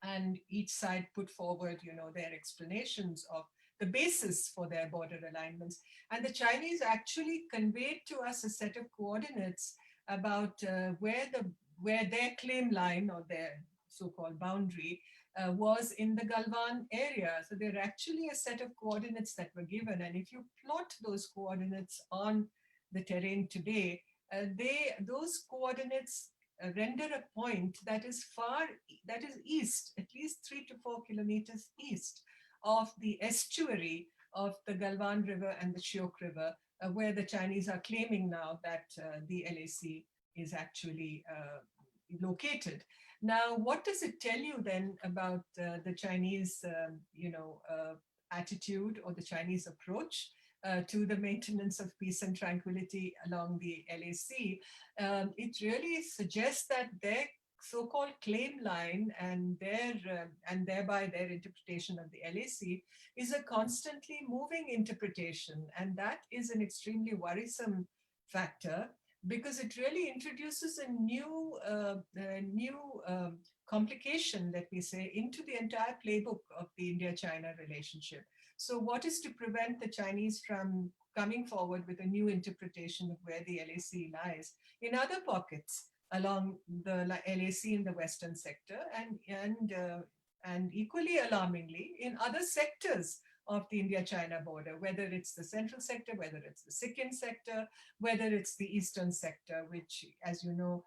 And each side put forward, their explanations of the basis for their border alignments. And the Chinese actually conveyed to us a set of coordinates about where their claim line, or their so-called boundary, was in the Galwan area. So there are actually a set of coordinates that were given. And if you plot those coordinates on the terrain today, those coordinates render a point that is east, at least 3 to 4 kilometers east of the estuary of the Galwan River and the Shyok River, where the Chinese are claiming now that the LAC is actually located. Now, what does it tell you then about the Chinese, attitude, or the Chinese approach to the maintenance of peace and tranquility along the LAC? It really suggests that their so-called claim line and and thereby their interpretation of the LAC is a constantly moving interpretation, and that is an extremely worrisome factor because it really introduces a new complication, let me say, into the entire playbook of the India-China relationship. So what is to prevent the Chinese from coming forward with a new interpretation of where the LAC lies in other pockets along the LAC in the Western sector, and equally alarmingly in other sectors of the India-China border, whether it's the central sector, whether it's the Sikkim sector, whether it's the eastern sector, which, as you know,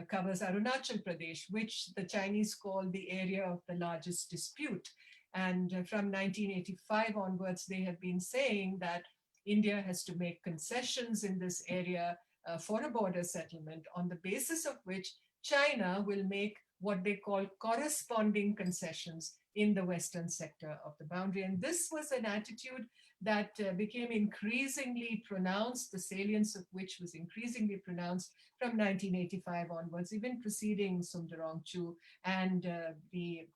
covers Arunachal Pradesh, which the Chinese call the area of the largest dispute. And from 1985 onwards, they have been saying that India has to make concessions in this area for a border settlement, on the basis of which China will make what they call corresponding concessions in the western sector of the boundary. And this was an attitude that became increasingly pronounced, the salience of which was increasingly pronounced from 1985 onwards, even preceding Sundarong Chu and the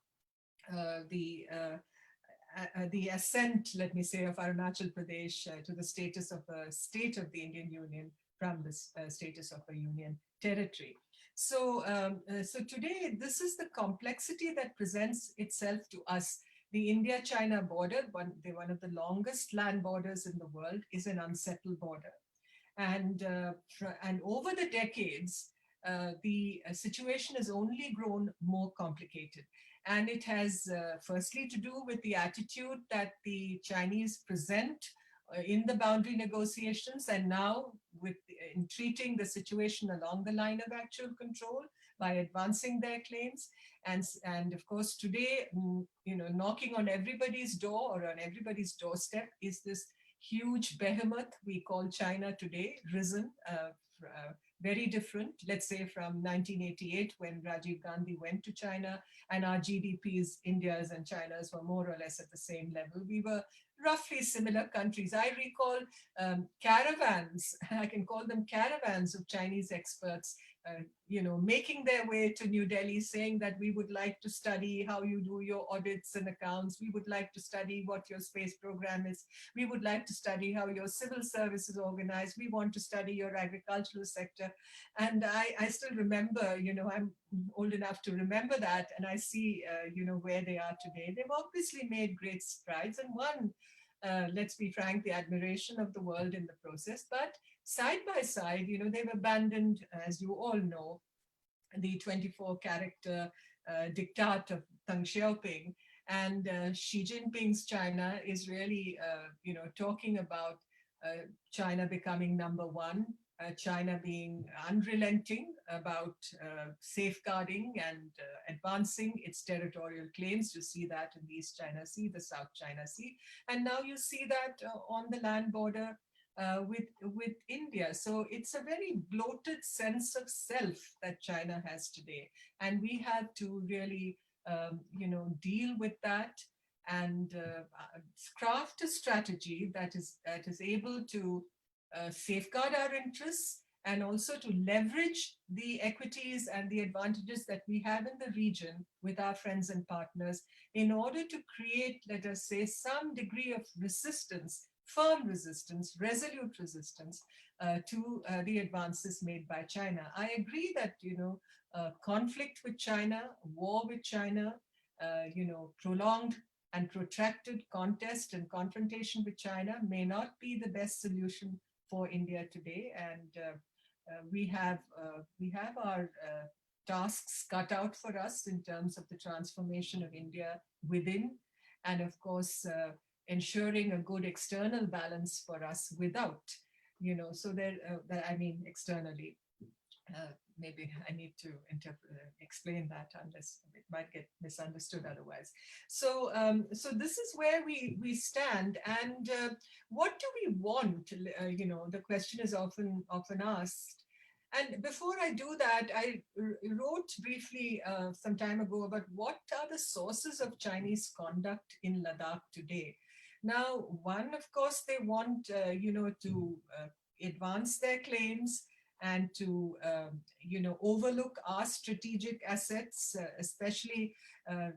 ascent, let me say, of Arunachal Pradesh to the status of a state of the Indian Union from the status of a union territory. So, so today, this is the complexity that presents itself to us. The India-China border, one of the longest land borders in the world, is an unsettled border. And over the decades, the situation has only grown more complicated. And it has firstly to do with the attitude that the Chinese present in the boundary negotiations, and now in treating the situation along the line of actual control by advancing their claims. And of course, today, knocking on everybody's door or on everybody's doorstep is this huge behemoth we call China today, risen, very different, let's say, from 1988 when Rajiv Gandhi went to China and our GDPs, India's and China's, were more or less at the same level. We were roughly similar countries. I recall caravans, I can call them caravans of Chinese experts, making their way to New Delhi saying that we would like to study how you do your audits and accounts. We would like to study what your space program is. We would like to study how your civil service is organized. We want to study your agricultural sector. And I still remember, I'm old enough to remember that. And I see, where they are today. They've obviously made great strides and won, let's be frank, the admiration of the world in the process. But side by side, they've abandoned, as you all know, the 24-character diktat of Deng Xiaoping. And Xi Jinping's China is really, talking about China becoming #1, China being unrelenting about safeguarding and advancing its territorial claims. You see that in the East China Sea, the South China Sea. And now you see that on the land border with India. So it's a very bloated sense of self that China has today. And we have to really, deal with that and craft a strategy that is able to safeguard our interests and also to leverage the equities and the advantages that we have in the region with our friends and partners in order to create, let us say, some degree of resistance, firm resistance, resolute resistance to the advances made by China. I agree that, conflict with China, war with China, prolonged and protracted contest and confrontation with China may not be the best solution for India today. And we have our tasks cut out for us in terms of the transformation of India within, and of course, ensuring a good external balance for us without, so externally. Maybe I need to explain that, unless it might get misunderstood otherwise. So, so this is where we stand, and what do we want? The question is often asked. And before I do that, I wrote briefly some time ago about what are the sources of Chinese conduct in Ladakh today. Now, one, of course, they want to advance their claims and to overlook our strategic assets, especially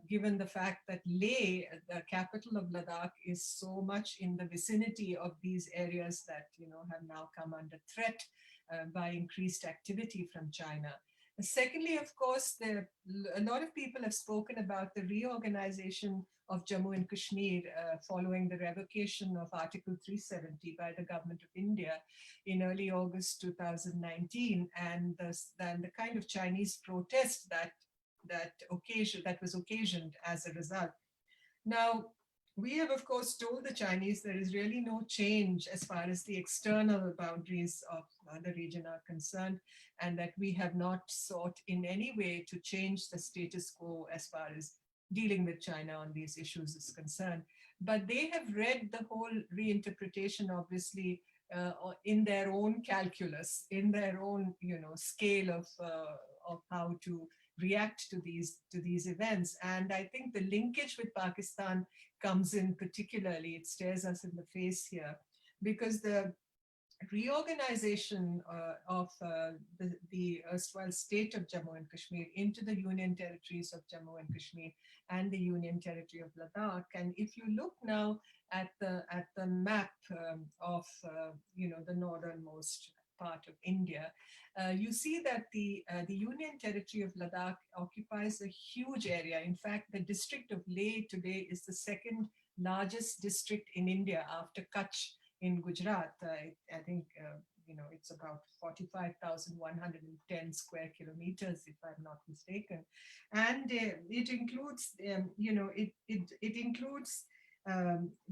given the fact that Leh, the capital of Ladakh, is so much in the vicinity of these areas that have now come under threat by increased activity from China. And secondly, of course, a lot of people have spoken about the reorganization of Jammu and Kashmir following the revocation of Article 370 by the government of India in early August 2019, and the kind of Chinese protest that was occasioned as a result. Now, we have, of course, told the Chinese there is really no change as far as the external boundaries of the region are concerned, and that we have not sought in any way to change the status quo as far as dealing with China on these issues is concerned. But they have read the whole reinterpretation, obviously, in their own calculus, in their own scale of how to react to these events. And I think the linkage with Pakistan comes in particularly. It stares us in the face here, because the reorganization of the erstwhile state of Jammu and Kashmir into the Union territories of Jammu and Kashmir and the Union territory of Ladakh. And if you look now at the map of the northernmost part of India, you see that the Union territory of Ladakh occupies a huge area. In fact, the district of Leh today is the second largest district in India after Kutch in Gujarat. I think it's about 45,110 square kilometers, if I'm not mistaken, and it includes it includes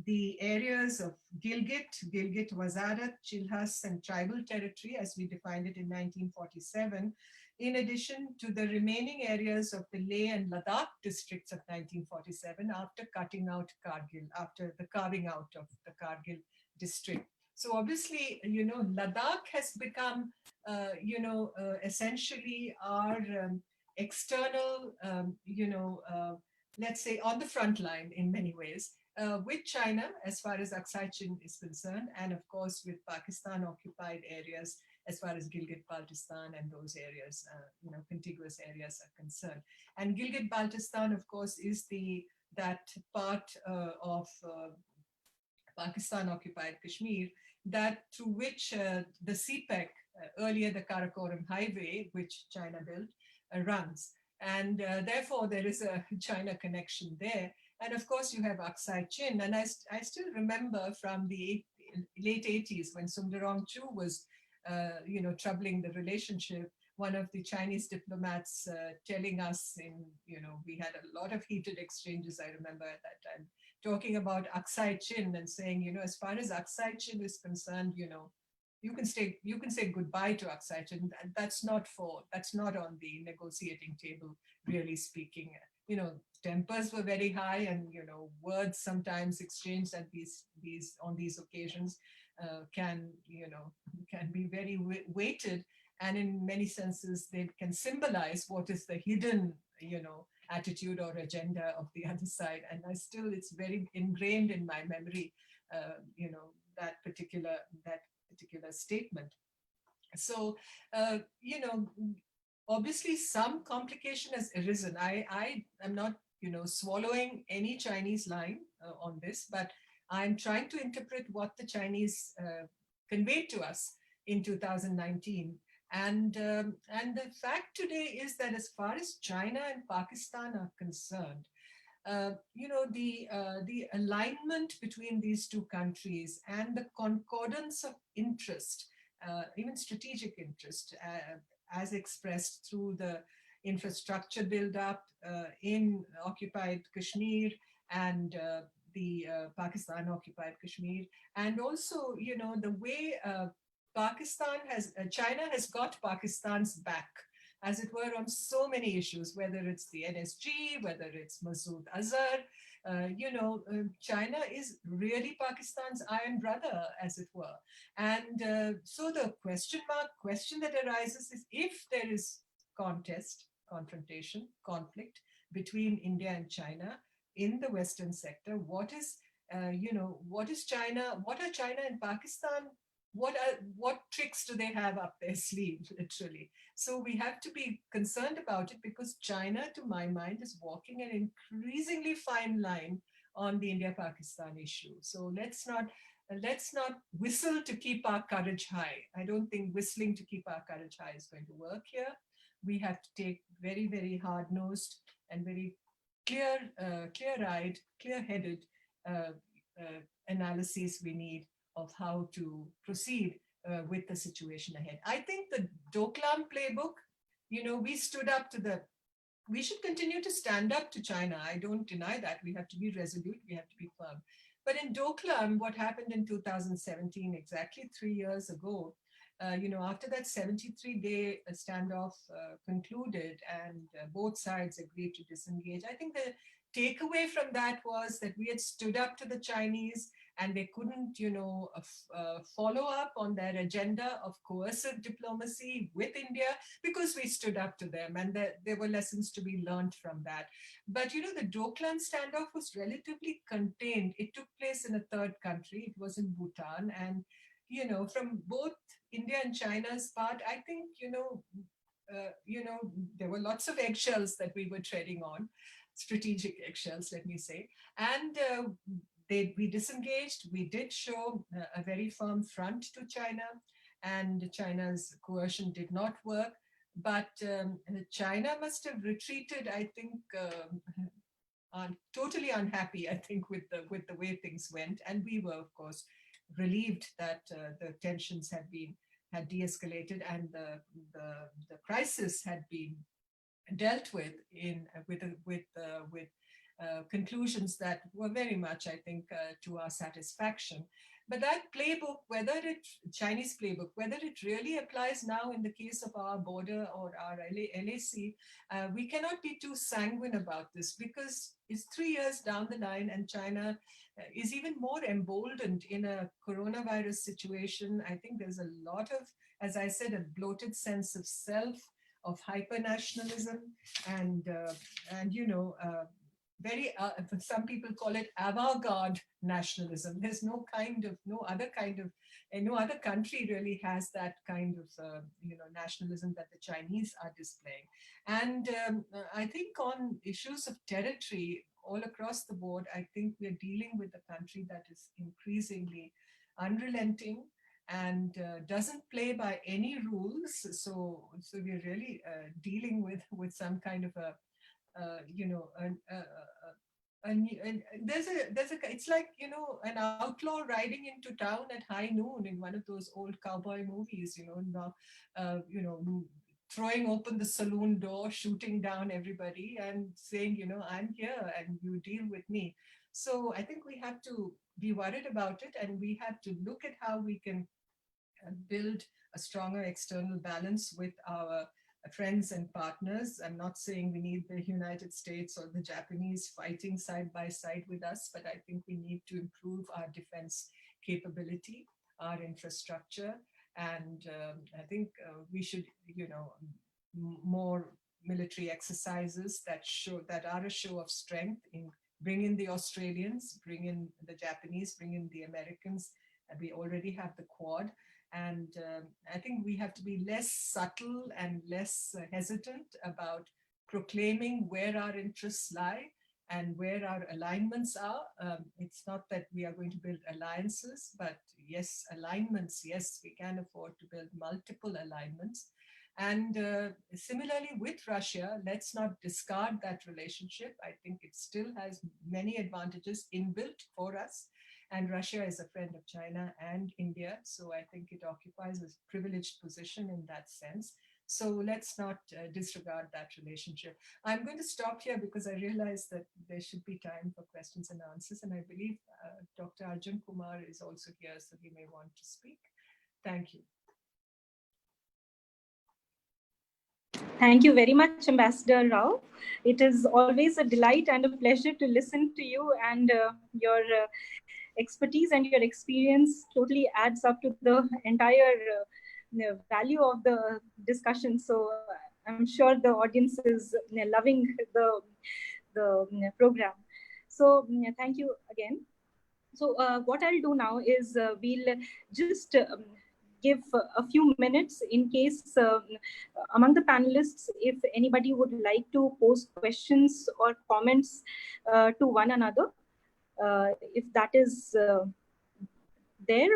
the areas of Gilgit, Wazarat, Chilhas, and tribal territory as we defined it in 1947, in addition to the remaining areas of the Leh and Ladakh districts of 1947 after cutting out Kargil, after the carving out of the Kargil district. So obviously, Ladakh has become, essentially our external, let's say on the front line in many ways, with China as far as Aksai Chin is concerned, and of course with Pakistan occupied areas as far as Gilgit-Baltistan and those areas, contiguous areas are concerned. And Gilgit-Baltistan, of course, is that part of Pakistan occupied Kashmir that through which the CPEC, earlier the Karakoram Highway, which China built, runs. And therefore there is a China connection there. And of course you have Aksai Chin. And I still remember from the late 80s when Sundarong Chu was, troubling the relationship, one of the Chinese diplomats telling us we had a lot of heated exchanges, I remember at that time, talking about Aksai Chin and saying, as far as Aksai Chin is concerned, you can say goodbye to Aksai Chin. That's not on the negotiating table, really speaking. Tempers were very high, and words sometimes exchanged at on these occasions can be very weighted, and in many senses they can symbolize what is the hidden attitude or agenda of the other side. And it's very ingrained in my memory, that particular statement. So obviously some complication has arisen. I am not swallowing any Chinese line on this, but I'm trying to interpret what the Chinese conveyed to us in 2019. And the fact today is that as far as China and Pakistan are concerned, the alignment between these two countries and the concordance of interest, even strategic interest, as expressed through the infrastructure build-up in occupied Kashmir and the Pakistan-occupied Kashmir, and also, the way China has got Pakistan's back, as it were, on so many issues, whether it's the NSG, whether it's Masood Azhar. China is really Pakistan's iron brother, as it were. And so the question that arises is, if there is confrontation, conflict between India and China in the Western sector, what are China and Pakistan what tricks do they have up their sleeve, literally? So we have to be concerned about it, because China, to my mind, is walking an increasingly fine line on the India-Pakistan issue. So let's not whistle to keep our courage high. I don't think whistling to keep our courage high is going to work here. We have to take very, very hard-nosed and very clear-eyed, clear-headed analyses we need of how to proceed with the situation ahead. I think the Doklam playbook, we stood up to we should continue to stand up to China. I don't deny that. We have to be resolute, we have to be firm. But in Doklam, what happened in 2017, exactly 3 years ago, after that 73-day standoff concluded and both sides agreed to disengage, I think the takeaway from that was that we had stood up to the Chinese, and they couldn't, follow up on their agenda of coercive diplomacy with India, because we stood up to them, and there were lessons to be learned from that. But, the Doklam standoff was relatively contained. It took place in a third country. It was in Bhutan. And, from both India and China's part, I think, there were lots of eggshells that we were treading on, strategic eggshells, let me say. And we disengaged. We did show a very firm front to China, and China's coercion did not work. But China must have retreated, I think, totally unhappy, I think, with the way things went. And we were, of course, relieved that the tensions had de-escalated, and the crisis had been dealt with with conclusions that were very much, I think, to our satisfaction. But that playbook, Chinese playbook, whether it really applies now in the case of our border or our LAC, we cannot be too sanguine about this, because it's 3 years down the line and China is even more emboldened in a coronavirus situation. I think there's a lot of, as I said, a bloated sense of self, of hyper-nationalism, and very, some people call it avant-garde nationalism. There's no other country really has that kind of, nationalism that the Chinese are displaying. And I think on issues of territory all across the board, I think we're dealing with a country that is increasingly unrelenting and doesn't play by any rules. So we're really dealing with some kind of a it's like, an outlaw riding into town at high noon in one of those old cowboy movies, throwing open the saloon door, shooting down everybody and saying, I'm here and you deal with me. So I think we have to be worried about it, and we have to look at how we can build a stronger external balance with our friends and partners. I'm not saying we need the United States or the Japanese fighting side by side with us, but I think we need to improve our defense capability, our infrastructure, and I think we should, more military exercises that are a show of strength. Bring in the Australians, bring in the Japanese, bring in the Americans, and we already have the Quad. And I think we have to be less subtle and less hesitant about proclaiming where our interests lie and where our alignments are. It's not that we are going to build alliances, but yes, alignments. Yes, we can afford to build multiple alignments. And similarly with Russia, let's not discard that relationship. I think it still has many advantages inbuilt for us. And Russia is a friend of China and India. So I think it occupies a privileged position in that sense. So let's not disregard that relationship. I'm going to stop here because I realize that there should be time for questions and answers. And I believe Dr. Arjun Kumar is also here, so he may want to speak. Thank you. Thank you very much, Ambassador Rao. It is always a delight and a pleasure to listen to you, and your expertise and your experience totally adds up to the entire value of the discussion. So I'm sure the audience is loving the program. So thank you again. So what I'll do now is we'll just give a few minutes in case among the panelists, if anybody would like to pose questions or comments to one another, if that is there,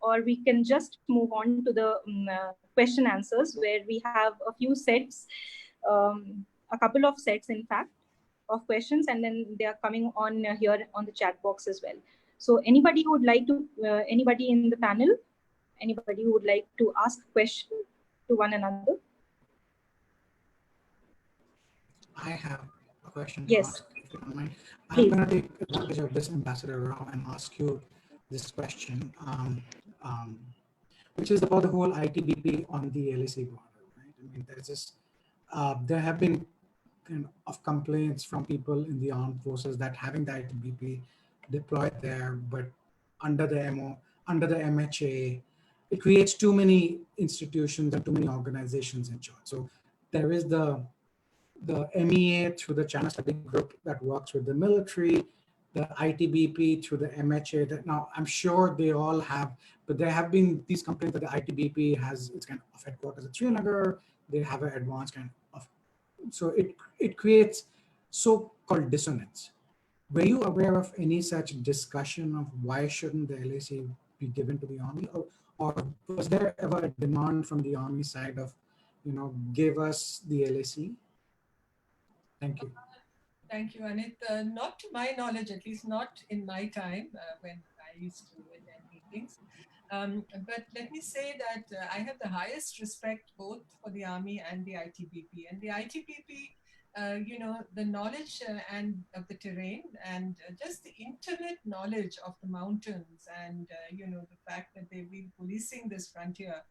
or we can just move on to the question answers, where we have a few sets, a couple of sets, in fact, of questions, and then they are coming on here on the chat box as well. So anybody who would like to, anybody in the panel, anybody who would like to ask a question to one another? I have a question to Yes. ask, if you don't mind. Please. I'm going to take advantage of this, Ambassador Rao, and ask you this question, which is about the whole ITBP on the LAC border, right? I mean, there's this, there have been kind of complaints from people in the armed forces that having the ITBP deployed there, but under the under the MHA, it creates too many institutions and too many organizations in charge. So there is the MEA through the China Study Group that works with the military, the ITBP through the MHA. That now I'm sure they all have, but there have been these complaints that the ITBP has its kind of headquarters at Srinagar. They have an advanced kind of, so it creates so-called dissonance. Were you aware of any such discussion of why shouldn't the LAC be given to the army, or was there ever a demand from the army side of, give us the LAC? Thank you. Thank you, Anit. Not to my knowledge, at least not in my time when I used to attend meetings. But let me say that I have the highest respect both for the Army and the ITBP. And the ITBP, the knowledge and of the terrain, and just the intimate knowledge of the mountains, and the fact that they've been policing this frontier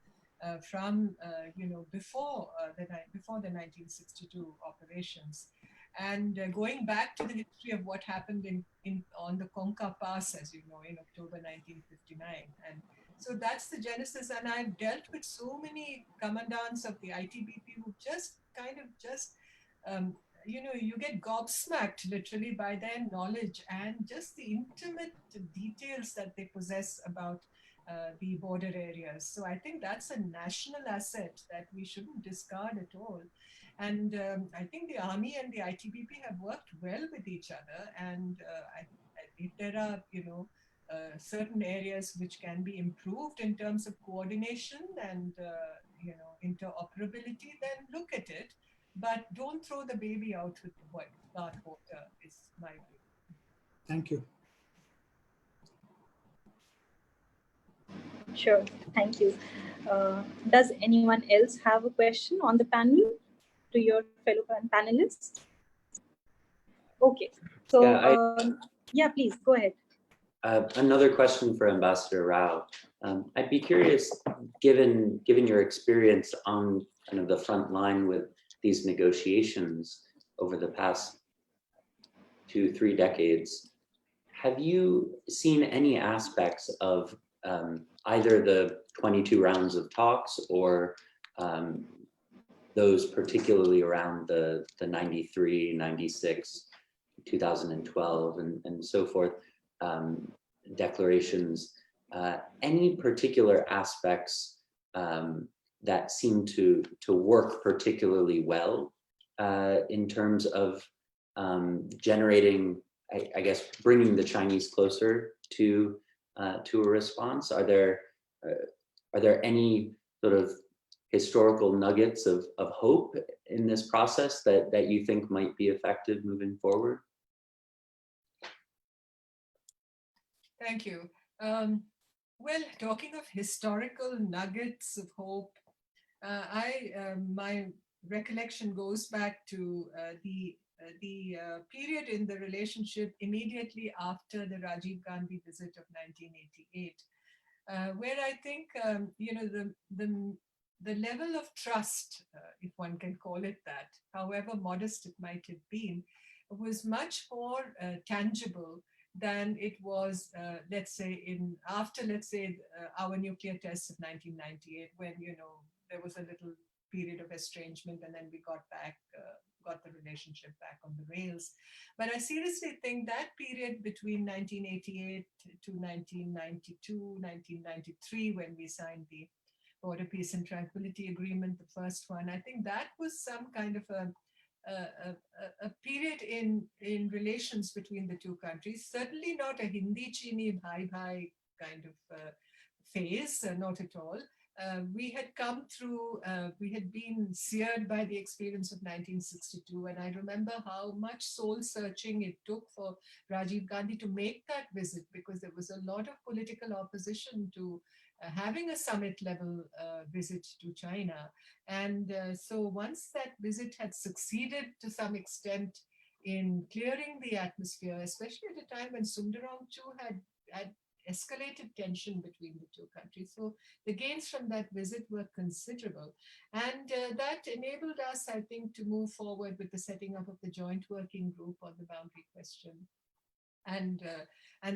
from before the 1962 operations. And going back to the history of what happened on the Konka Pass, as you know, in October 1959. And so that's the genesis. And I've dealt with so many commandants of the ITBP who just you get gobsmacked literally by their knowledge and just the intimate details that they possess about the border areas. So I think that's a national asset that we shouldn't discard at all. And I think the Army and the ITBP have worked well with each other. And if there are, certain areas which can be improved in terms of coordination and, interoperability, then look at it. But don't throw the baby out with the bathwater, is my view. Thank you. Sure, thank you. Does anyone else have a question on the panel to your fellow panelists? Okay, so yeah, please go ahead. Another question for Ambassador Rao. I'd be curious, given your experience on kind of the front line with these negotiations over the past 2-3 decades, have you seen any aspects of either the 22 rounds of talks or those particularly around the 93, 96, 2012 and so forth, declarations, any particular aspects that seem to work particularly well in terms of generating, I guess, bringing the Chinese closer to a response? Are there any sort of historical nuggets of hope in this process that you think might be effective moving forward? Thank you. Well, talking of historical nuggets of hope, my recollection goes back to the period in the relationship immediately after the Rajiv Gandhi visit of 1988, where I think the level of trust, if one can call it that, however modest it might have been, was much more tangible than it was, let's say, after our nuclear tests of 1998, when there was a little period of estrangement, and then we got back got the relationship back on the rails. But I seriously think that period between 1988 to 1992, 1993, when we signed the Border Peace and Tranquility Agreement, the first one, I think that was some kind of a period in relations between the two countries. Certainly not a Hindi Chini bhai bhai kind of phase, not at all. We had come through, we had been seared by the experience of 1962, and I remember how much soul searching it took for Rajiv Gandhi to make that visit, because there was a lot of political opposition to having a summit level visit to China. And so once that visit had succeeded to some extent in clearing the atmosphere, especially at a time when Sundarajamchu had escalated tension between the two countries. So the gains from that visit were considerable. And that enabled us, I think, to move forward with the setting up of the joint working group on the boundary question. And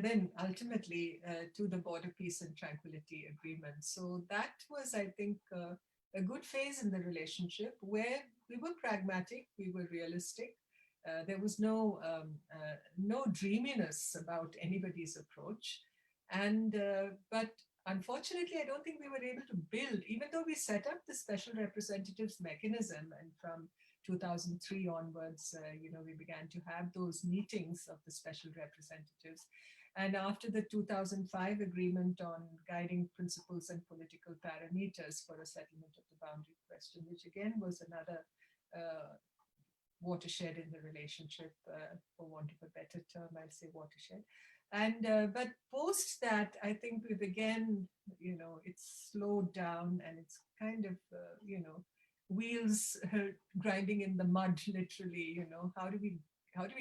then ultimately to the Border Peace and Tranquility Agreement. So that was, I think, a good phase in the relationship where we were pragmatic, we were realistic. There was no dreaminess about anybody's approach. And but unfortunately, I don't think we were able to build, even though we set up the special representatives mechanism, and from 2003 onwards, we began to have those meetings of the special representatives. And after the 2005 agreement on guiding principles and political parameters for a settlement of the boundary question, which again was another watershed in the relationship, for want of a better term, I'll say watershed. And but post that, I think we've again, it's slowed down, and it's kind of, wheels grinding in the mud, literally. How do we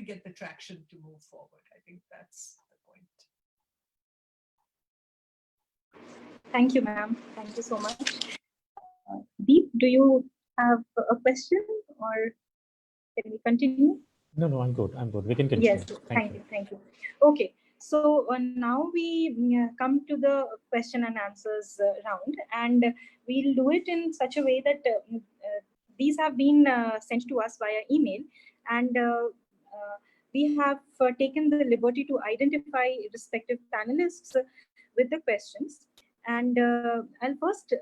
get the traction to move forward? I think that's the point. Thank you, ma'am. Thank you so much. Deep, do you have a question, or can we continue? No, I'm good. We can continue. Yes, thank you. Okay, so now we come to the question and answers round, and we'll do it in such a way that these have been sent to us via email, and we have taken the liberty to identify respective panelists with the questions. And I'll first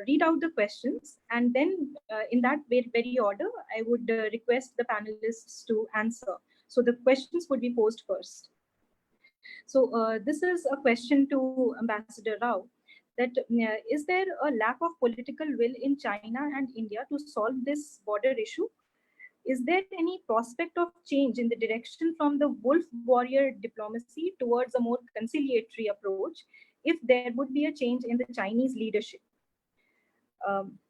read out the questions, and then in that very order, I would request the panelists to answer. So the questions would be posed first. So this is a question to Ambassador Rao, that is there a lack of political will in China and India to solve this border issue? Is there any prospect of change in the direction from the wolf warrior diplomacy towards a more conciliatory approach if there would be a change in the Chinese leadership?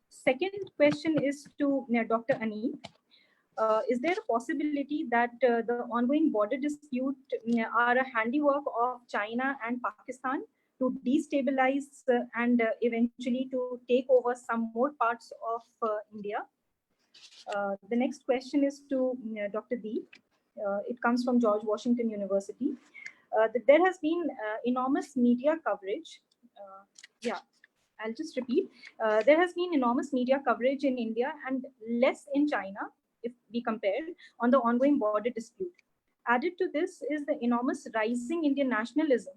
Second question is to Dr. Anit. Is there a possibility that the ongoing border dispute are a handiwork of China and Pakistan to destabilize and eventually to take over some more parts of India? The next question is to Dr. Deep. It comes from George Washington University. There has been enormous media coverage. I'll just repeat. There has been enormous media coverage in India and less in China, if we compare, on the ongoing border dispute. Added to this is the enormous rising Indian nationalism.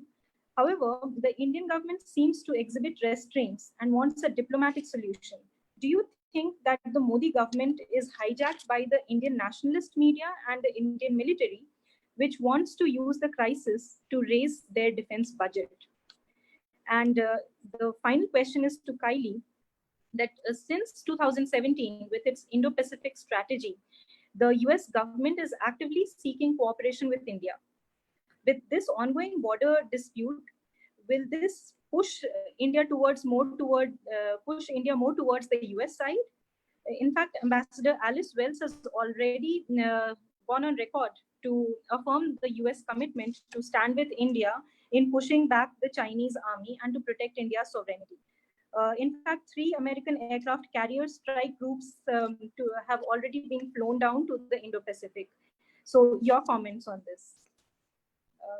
However, the Indian government seems to exhibit restraints and wants a diplomatic solution. Do you think that the Modi government is hijacked by the Indian nationalist media and the Indian military, which wants to use the crisis to raise their defense budget? And the final question is to Kylie, that since 2017, with its Indo-Pacific strategy, the US government is actively seeking cooperation with India. With this ongoing border dispute, will this push India more towards the US side? In fact, Ambassador Alice Wells has already gone on record to affirm the US commitment to stand with India in pushing back the Chinese army and to protect India's sovereignty. In fact, 3 American aircraft carrier strike groups have already been flown down to the Indo-Pacific. So your comments on this?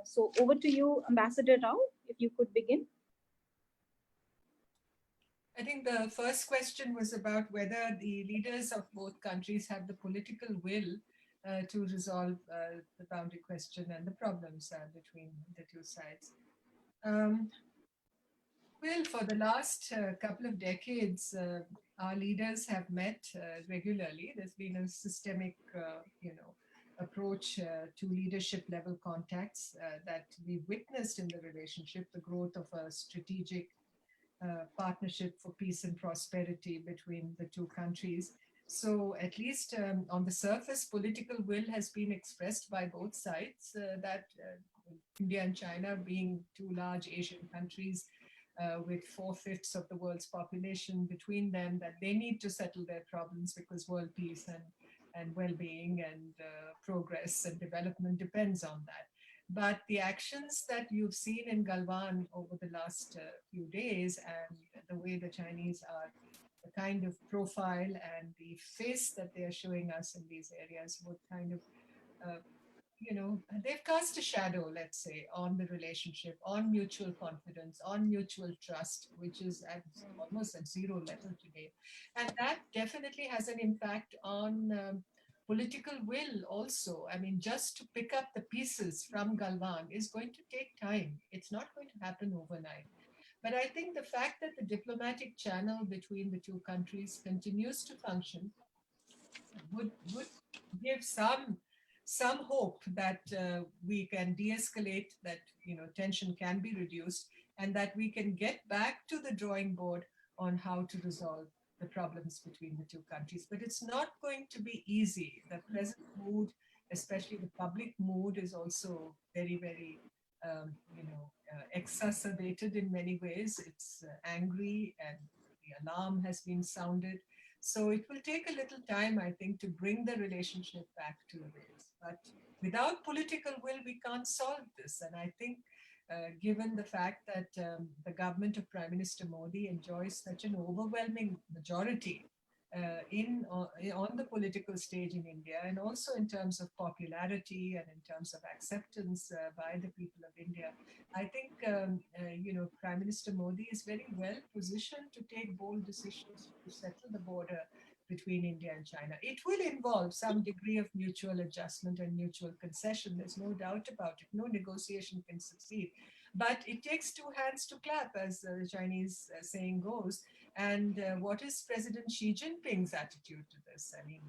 So over to you, Ambassador Rao, if you could begin. I think the first question was about whether the leaders of both countries have the political will to resolve the boundary question and the problems between the two sides. Well, for the last couple of decades, our leaders have met regularly. There's been a systemic, approach to leadership level contacts that we witnessed in the relationship, the growth of a strategic partnership for peace and prosperity between the two countries. So at least on the surface, political will has been expressed by both sides that India and China being two large Asian countries with 4/5 of the world's population between them, that they need to settle their problems because world peace and well-being and progress and development depends on that. But the actions that you've seen in Galwan over the last few days and the way the Chinese are, the kind of profile and the face that they are showing us in these areas would kind of, they've cast a shadow, let's say, on the relationship, on mutual confidence, on mutual trust, which is at almost at zero level today. And that definitely has an impact on political will also. I mean, just to pick up the pieces from Galwan is going to take time. It's not going to happen overnight. But I think the fact that the diplomatic channel between the two countries continues to function would give some hope that we can de-escalate, that tension can be reduced, and that we can get back to the drawing board on how to resolve the problems between the two countries. But it's not going to be easy. The present mood, especially the public mood, is also very, very, exacerbated in many ways. It's angry and the alarm has been sounded. So it will take a little time, I think, to bring the relationship back to the rails. But without political will, we can't solve this. And I think given the fact that the government of Prime Minister Modi enjoys such an overwhelming majority on the political stage in India, and also in terms of popularity and in terms of acceptance by the people of India, I think Prime Minister Modi is very well positioned to take bold decisions to settle the border between India and China. It will involve some degree of mutual adjustment and mutual concession. There's no doubt about it. No negotiation can succeed. But it takes two hands to clap, as the Chinese saying goes. And what is President Xi Jinping's attitude to this? I mean,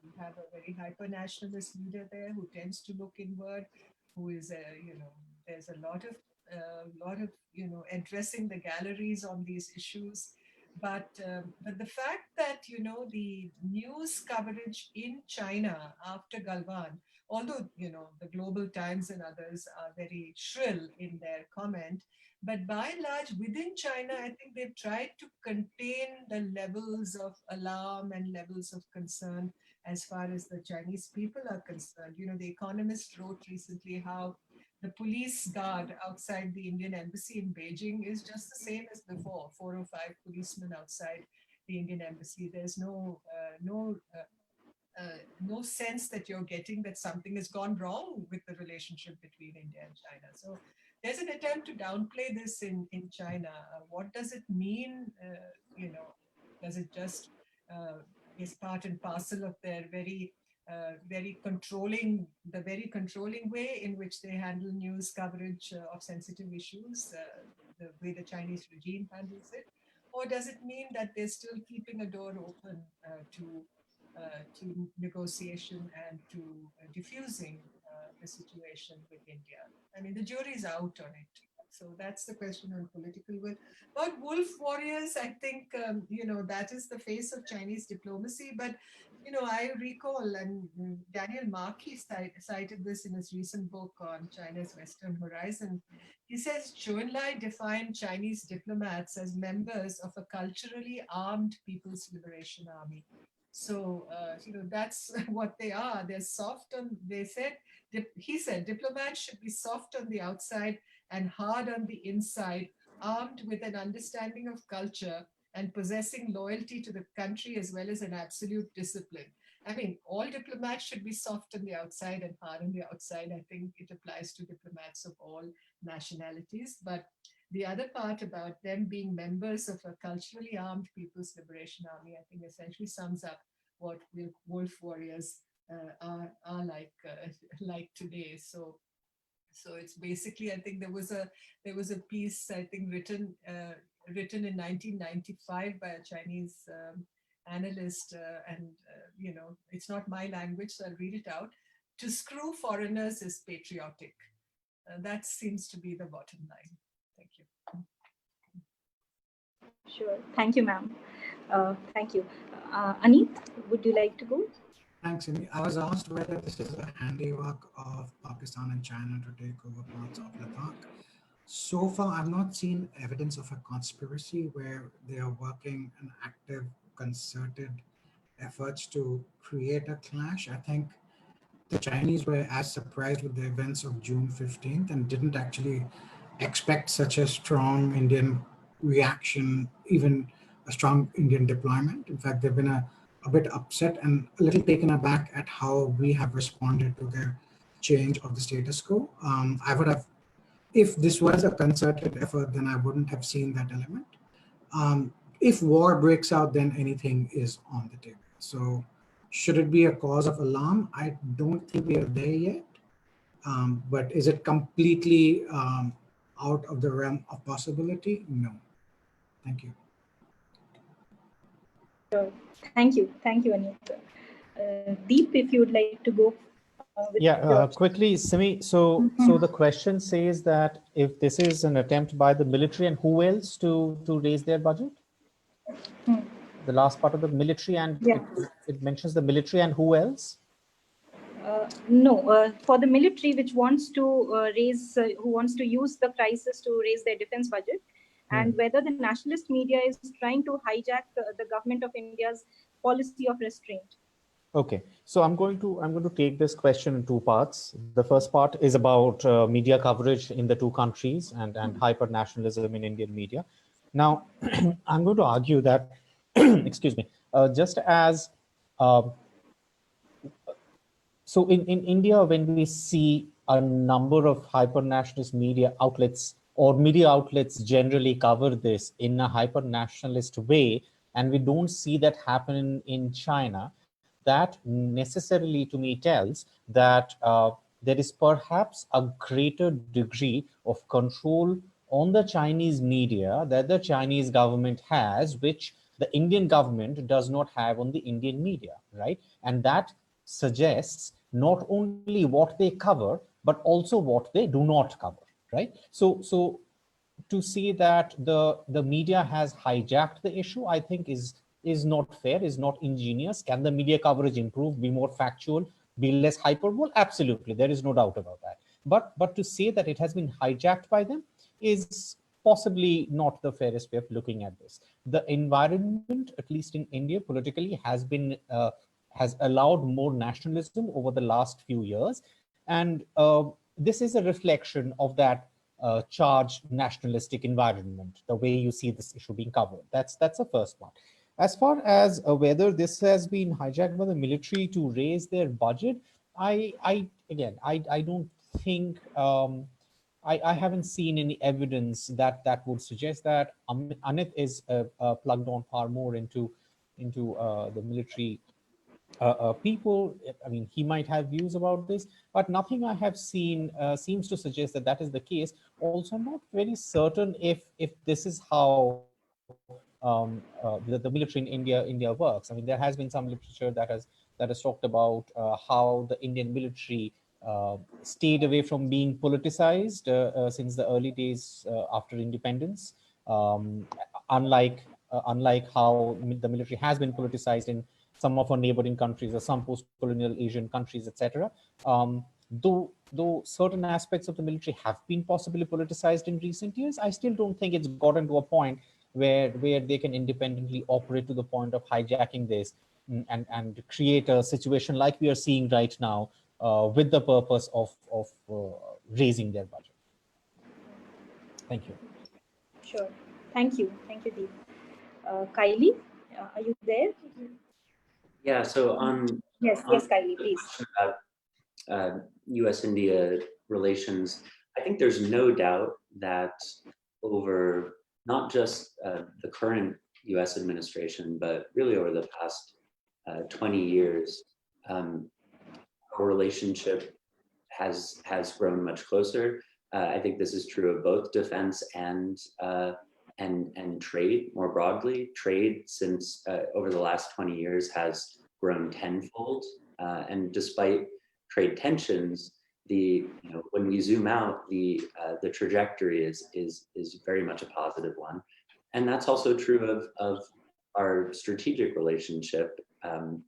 you have a very hyper-nationalist leader there who tends to look inward, who is, there's a lot of, addressing the galleries on these issues. But the fact that, the news coverage in China after Galwan, although, the Global Times and others are very shrill in their comment, but by and large, within China, I think they've tried to contain the levels of alarm and levels of concern as far as the Chinese people are concerned. The Economist wrote recently how the police guard outside the Indian embassy in Beijing is just the same as before, 4 or 5 policemen outside the Indian embassy. There's no sense that you're getting that something has gone wrong with the relationship between India and China. So there's an attempt to downplay this in China. What does it mean? Does it just is part and parcel of their very controlling way in which they handle news coverage of sensitive issues, the way the Chinese regime handles it? Or does it mean that they're still keeping a door open to negotiation and to diffusing the situation with India? I mean, the jury's out on it. So that's the question on political will. About wolf warriors, I think, that is the face of Chinese diplomacy. But, I recall, and Daniel Markey cited this in his recent book on China's Western Horizon. He says Zhou Enlai defined Chinese diplomats as members of a culturally armed People's Liberation Army. So, that's what they are. They're soft on, he said, diplomats should be soft on the outside and hard on the inside, armed with an understanding of culture and possessing loyalty to the country as well as an absolute discipline. I mean, all diplomats should be soft on the outside and hard on the outside. I think it applies to diplomats of all nationalities. But The other part about them being members of a culturally armed People's Liberation Army, I think essentially sums up what wolf warriors are like today. So it's basically, I think there was a piece, I think, written in 1995 by a Chinese analyst, and it's not my language, so I'll read it out. To screw foreigners is patriotic. That seems to be the bottom line. Thank you. Sure. Thank you, ma'am. Thank you. Anit, would you like to go? Thanks, Amy. I was asked whether this is a handiwork of Pakistan and China to take over parts of Ladakh. So far, I've not seen evidence of a conspiracy where they are working an active, concerted efforts to create a clash. I think the Chinese were as surprised with the events of June 15th and didn't actually expect such a strong Indian reaction, even a strong Indian deployment. In fact, they've been a bit upset and a little taken aback at how we have responded to their change of the status quo. I would have, if this was a concerted effort, then I wouldn't have seen that element. If war breaks out, then anything is on the table. So should it be a cause of alarm? I don't think we are there yet. But is it completely out of the realm of possibility? No. Thank you. Sure. Thank you, Anit. Deep, if you would like to go. Quickly, Simi. So the question says that if this is an attempt by the military, and who else to raise their budget? The last part of the military, and it mentions the military and who else? No, for the military, which wants to who wants to use the crisis to raise their defense budget, and whether the nationalist media is trying to hijack the government of India's policy of restraint. Okay, so I'm going to take this question in two parts. The first part is about media coverage in the two countries and hyper nationalism in Indian media. Now, I'm going to argue that, excuse me, just as so in India, when we see a number of hyper-nationalist media outlets or media outlets generally cover this in a hyper-nationalist way, and we don't see that happen in China, that necessarily to me tells that there is perhaps a greater degree of control on the Chinese media that the Chinese government has, which the Indian government does not have on the Indian media, right? And that suggests not only what they cover, but also what they do not cover, right? So to see that the media has hijacked the issue, I think is not fair, is not ingenious. Can the media coverage improve, be more factual, be less hyperbole? Absolutely, there is no doubt about that. But to say that it has been hijacked by them is possibly not the fairest way of looking at this. The environment, at least in India, politically has been has allowed more nationalism over the last few years, and this is a reflection of that charged nationalistic environment, the way you see this issue being covered. That's the first one. As far as whether this has been hijacked by the military to raise their budget, I don't think I haven't seen any evidence that would suggest that. Anit is plugged on far more into the military people. I mean, he might have views about this, but nothing I have seen seems to suggest that that is the case. Also, I'm not very certain if this is how the military in India works. I mean, there has been some literature that has talked about how the Indian military stayed away from being politicized since the early days after independence, unlike how the military has been politicized in some of our neighboring countries or some post-colonial Asian countries, etc. Though certain aspects of the military have been possibly politicized in recent years, I still don't think it's gotten to a point where they can independently operate to the point of hijacking this and create a situation like we are seeing right now with the purpose of raising their budget. Thank you. Sure. Thank you, Deep. Kylie, are you there? Yeah, so on Kylie, please. US-India relations, I think there's no doubt that over not just the current US administration, but really over the past 20 years, our relationship has grown much closer. I think this is true of both defense and trade more broadly. Trade since over the last 20 years has grown tenfold, and despite trade tensions, when we zoom out, the trajectory is very much a positive one, and that's also true of our strategic relationship,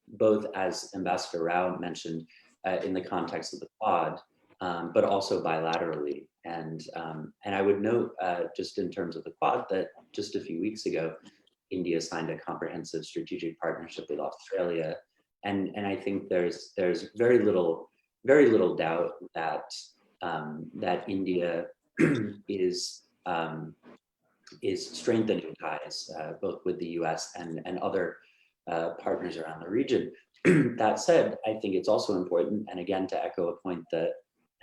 both as Ambassador Rao mentioned in the context of the Quad, but also bilaterally. And I would note, just in terms of the Quad, that just a few weeks ago, India signed a comprehensive strategic partnership with Australia, and I think there's very little doubt that that India is strengthening ties both with the US and other partners around the region. That said, I think it's also important, and again, to echo a point that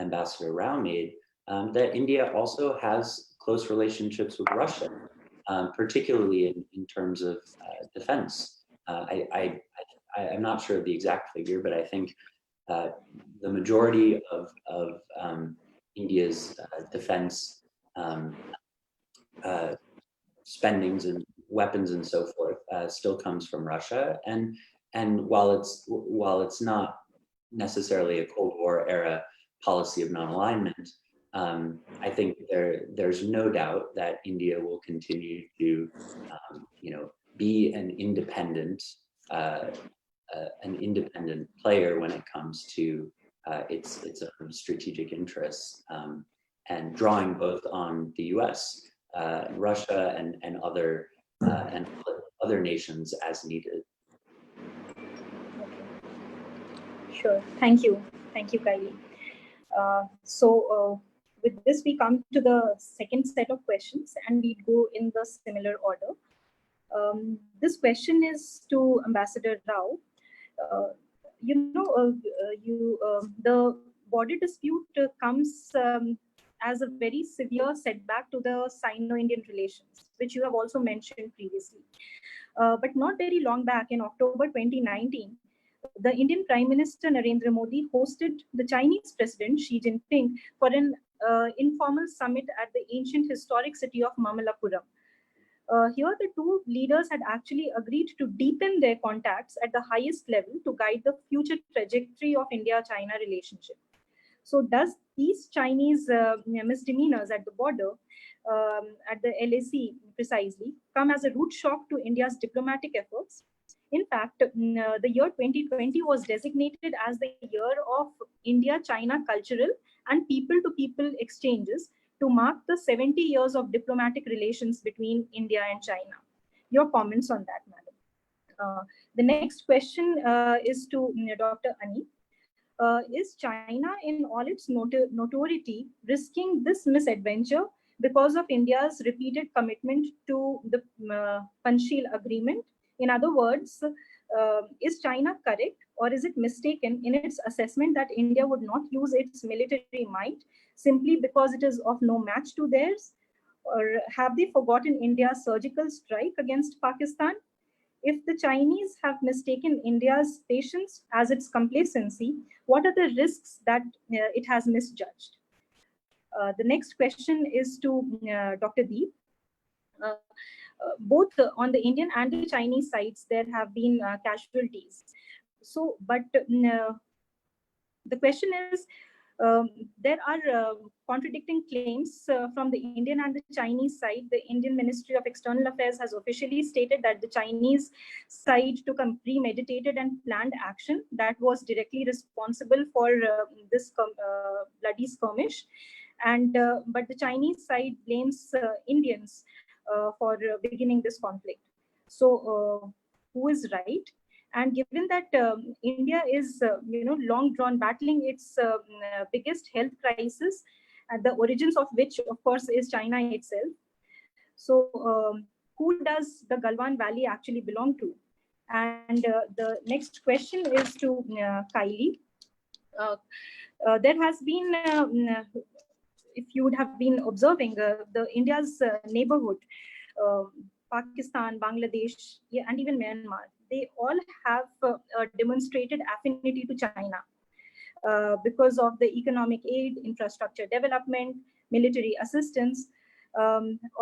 Ambassador Rao made, that India also has close relationships with Russia, particularly in terms of defense. I'm not sure of the exact figure, but I think the majority of India's defense spendings and weapons and so forth still comes from Russia, and while it's not necessarily a Cold War era policy of non-alignment, I think there's no doubt that India will continue to be an independent player when it comes to its own strategic interests, and drawing both on the US, Russia, and other nations as needed. Sure. Thank you, Kylie. So with this, we come to the second set of questions, and we go in the similar order. This question is to Ambassador Rao. The border dispute comes as a very severe setback to the Sino-Indian relations, which you have also mentioned previously. But not very long back, in October 2019, the Indian Prime Minister Narendra Modi hosted the Chinese President Xi Jinping for an informal summit at the ancient historic city of Mamallapuram. Here, the two leaders had actually agreed to deepen their contacts at the highest level to guide the future trajectory of India-China relationship. So does these Chinese misdemeanors at the border, at the LAC precisely, come as a rude shock to India's diplomatic efforts? In fact, the year 2020 was designated as the year of India-China cultural and people-to-people exchanges to mark the 70 years of diplomatic relations between India and China. Your comments on that, madam. The next question is to Dr. Anit. Is China, in all its notoriety, risking this misadventure because of India's repeated commitment to the Panchsheel Agreement? In other words, is China correct, or is it mistaken in its assessment that India would not use its military might simply because it is of no match to theirs? Or have they forgotten India's surgical strike against Pakistan? If the Chinese have mistaken India's patience as its complacency, what are the risks that it has misjudged? The next question is to Dr. Deep. Both on the Indian and the Chinese sides, there have been casualties. So, but the question is, there are contradicting claims from the Indian and the Chinese side. The Indian Ministry of External Affairs has officially stated that the Chinese side took a premeditated and planned action that was directly responsible for this bloody skirmish. And but the Chinese side blames Indians for beginning this conflict. So who is right? And given that India is, long drawn battling its biggest health crisis, at the origins of which, of course, is China itself. So who does the Galwan Valley actually belong to? And the next question is to Kylie. There has been, if you would have been observing, the India's neighborhood, Pakistan, Bangladesh, yeah, and even Myanmar, they all have demonstrated affinity to China because of the economic aid, infrastructure development, military assistance,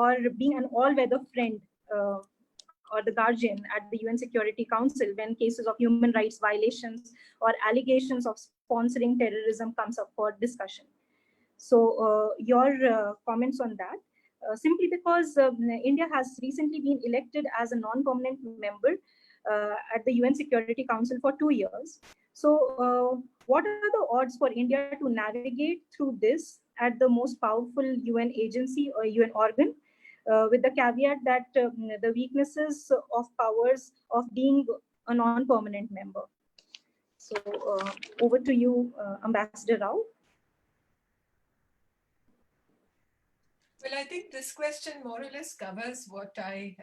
or being an all-weather friend or the guardian at the UN Security Council when cases of human rights violations or allegations of sponsoring terrorism comes up for discussion. So your comments on that? Simply because India has recently been elected as a non-permanent member at the UN Security Council for 2 years. So what are the odds for India to navigate through this at the most powerful UN agency or UN organ, with the caveat that the weaknesses of powers of being a non-permanent member? So over to you, Ambassador Rao. Well, I think this question more or less covers what I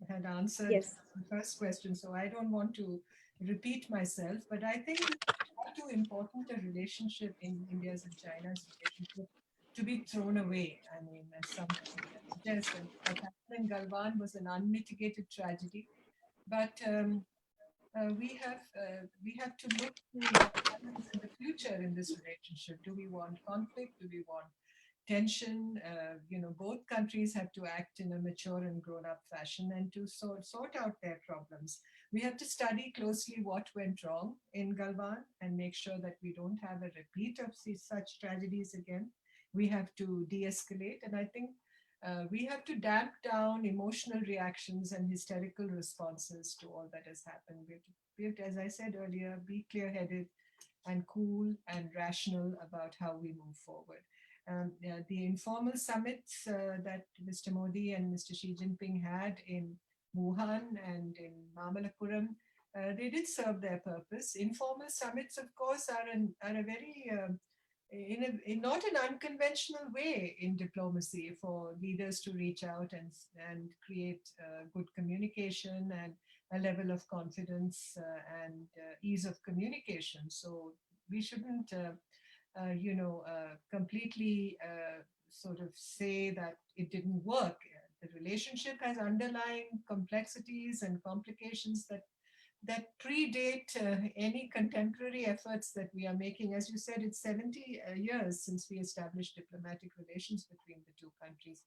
had answered Yes. the first question, so I don't want to repeat myself, but I think it's far too important a relationship in India's and China's relationship to be thrown away. I mean, as some suggest, what happened in Galwan was an unmitigated tragedy, but we have to look to what happens in the future in this relationship. Do we want conflict? Do we want tension? Both countries have to act in a mature and grown-up fashion and to sort out their problems. We have to study closely what went wrong in Galwan and make sure that we don't have a repeat of such tragedies again. We have to de-escalate, and I think we have to damp down emotional reactions and hysterical responses to all that has happened. We have to, as I said earlier, be clear-headed and cool and rational about how we move forward. The informal summits that Mr. Modi and Mr. Xi Jinping had in Wuhan and in Mamallapuram, they did serve their purpose. Informal summits, of course, are a very in not an unconventional way in diplomacy for leaders to reach out and create good communication and a level of confidence and ease of communication. So we shouldn't completely sort of say that it didn't work. The relationship has underlying complexities and complications that predate any contemporary efforts that we are making. As you said, it's 70 years since we established diplomatic relations between the two countries.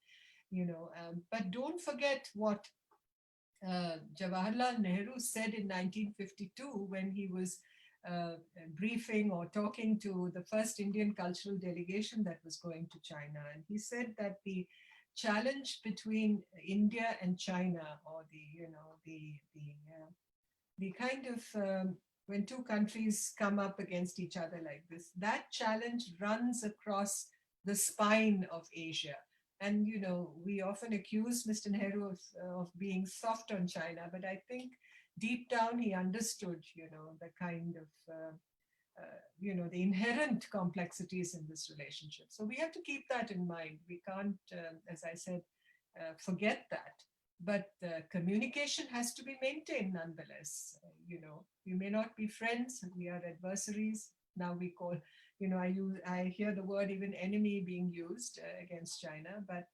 But don't forget what Jawaharlal Nehru said in 1952 when he was briefing or talking to the first Indian cultural delegation that was going to China. And he said that the challenge between India and China, or the kind of when two countries come up against each other like this, that challenge runs across the spine of Asia. And, we often accuse Mr. Nehru of being soft on China, but I think deep down he understood, the kind of, the inherent complexities in this relationship. So we have to keep that in mind. We can't, as I said, forget that. But communication has to be maintained nonetheless. We may not be friends, we are adversaries. Now we call, I hear the word even enemy being used against China, but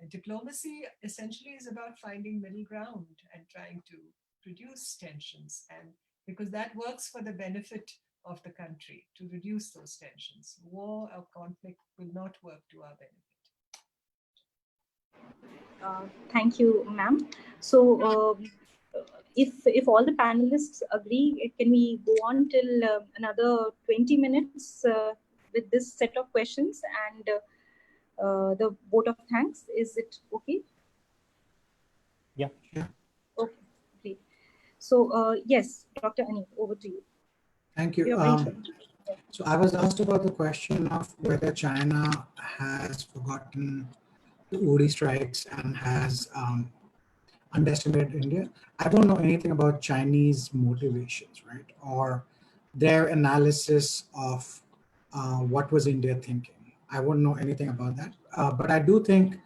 diplomacy essentially is about finding middle ground and trying to reduce tensions, and because that works for the benefit of the country, to reduce those tensions. War or conflict will not work to our benefit. Thank you, ma'am. So if all the panelists agree, can we go on till another 20 minutes with this set of questions and the vote of thanks? Is it okay? Yeah. Okay, great. So yes, Dr. Anit, over to you. Thank you. So I was asked about the question of whether China has forgotten the Uri strikes and has underestimated India. I don't know anything about Chinese motivations, right? Or their analysis of what was India thinking. I wouldn't know anything about that. But I do think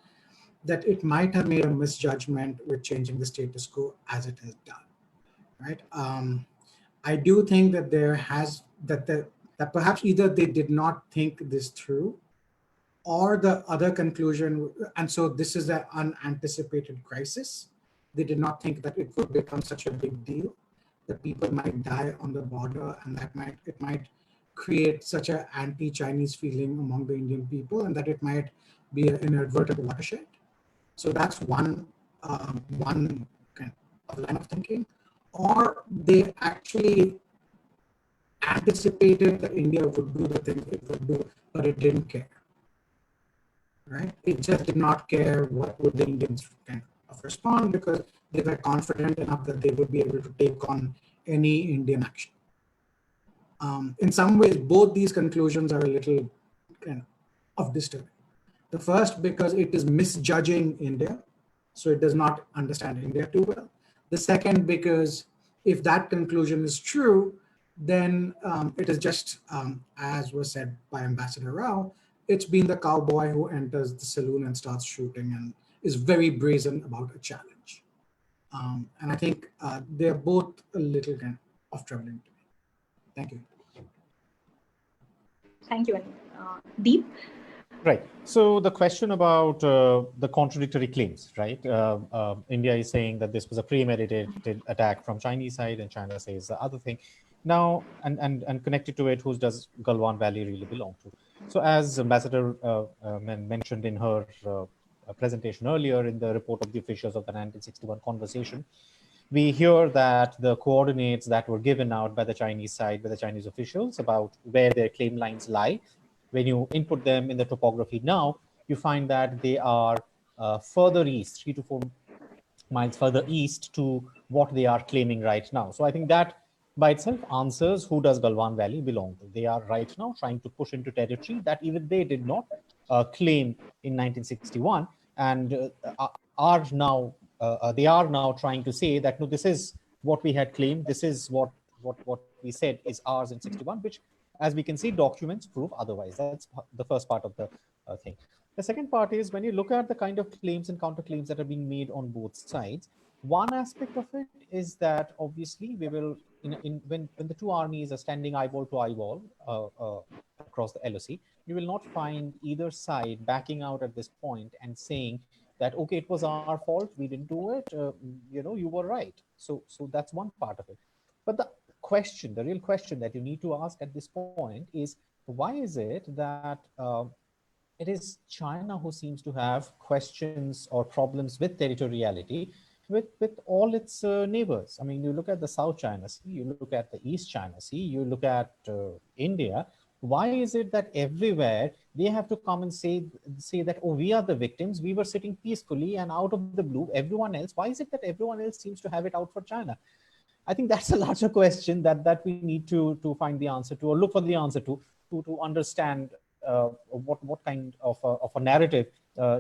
that it might have made a misjudgment with changing the status quo as it has done, right? I do think that there has, that perhaps either they did not think this through, or the other conclusion, and so this is an unanticipated crisis. They did not think that it would become such a big deal, that people might die on the border, and that it might create such an anti-Chinese feeling among the Indian people, and that it might be an inadvertent watershed. So that's one kind of line of thinking. Or they actually anticipated that India would do the things it would do, but it didn't care. Right? It just did not care what would the Indians kind of respond, because they were confident enough that they would be able to take on any Indian action. In some ways, both these conclusions are a little kind of disturbing. The first, because it is misjudging India, so it does not understand India too well. The second, because if that conclusion is true, then it is just, as was said by Ambassador Rao, it's been the cowboy who enters the saloon and starts shooting and is very brazen about a challenge. And I think they're both a little kind of troubling to me. Thank you. Thank you, Deep. Right. So the question about the contradictory claims, right? India is saying that this was a premeditated attack from Chinese side, and China says the other thing. Now, and connected to it, who does Galwan Valley really belong to? So as Ambassador mentioned in her presentation earlier in the report of the officials of the 1961 conversation, we hear that the coordinates that were given out by the Chinese side, by the Chinese officials about where their claim lines lie, when you input them in the topography now, you find that they are further east, 3 to 4 miles further east to what they are claiming right now. So I think that by itself answers who does Galwan Valley belong to. They are right now trying to push into territory that even they did not claim in 1961, and are now they are now trying to say that no, this is what we had claimed, this is what we said is ours in 61, which, as we can see, documents prove otherwise. That's the first part of the thing. The second part is when you look at the kind of claims and counterclaims that are being made on both sides, one aspect of it is that obviously we will, when the two armies are standing eyeball to eyeball across the LOC, you will not find either side backing out at this point and saying that, okay, it was our fault, we didn't do it, you were right. So that's one part of it. But the question, the real question that you need to ask at this point is, why is it that it is China who seems to have questions or problems with territoriality with all its neighbors? I mean, you look at the South China Sea, you look at the East China Sea, you look at India. Why is it that everywhere they have to come and say that, oh, we are the victims, we were sitting peacefully, and out of the blue, everyone else, why is it that everyone else seems to have it out for China? I think that's a larger question that we need to find the answer to, or look for the answer to understand what kind of a narrative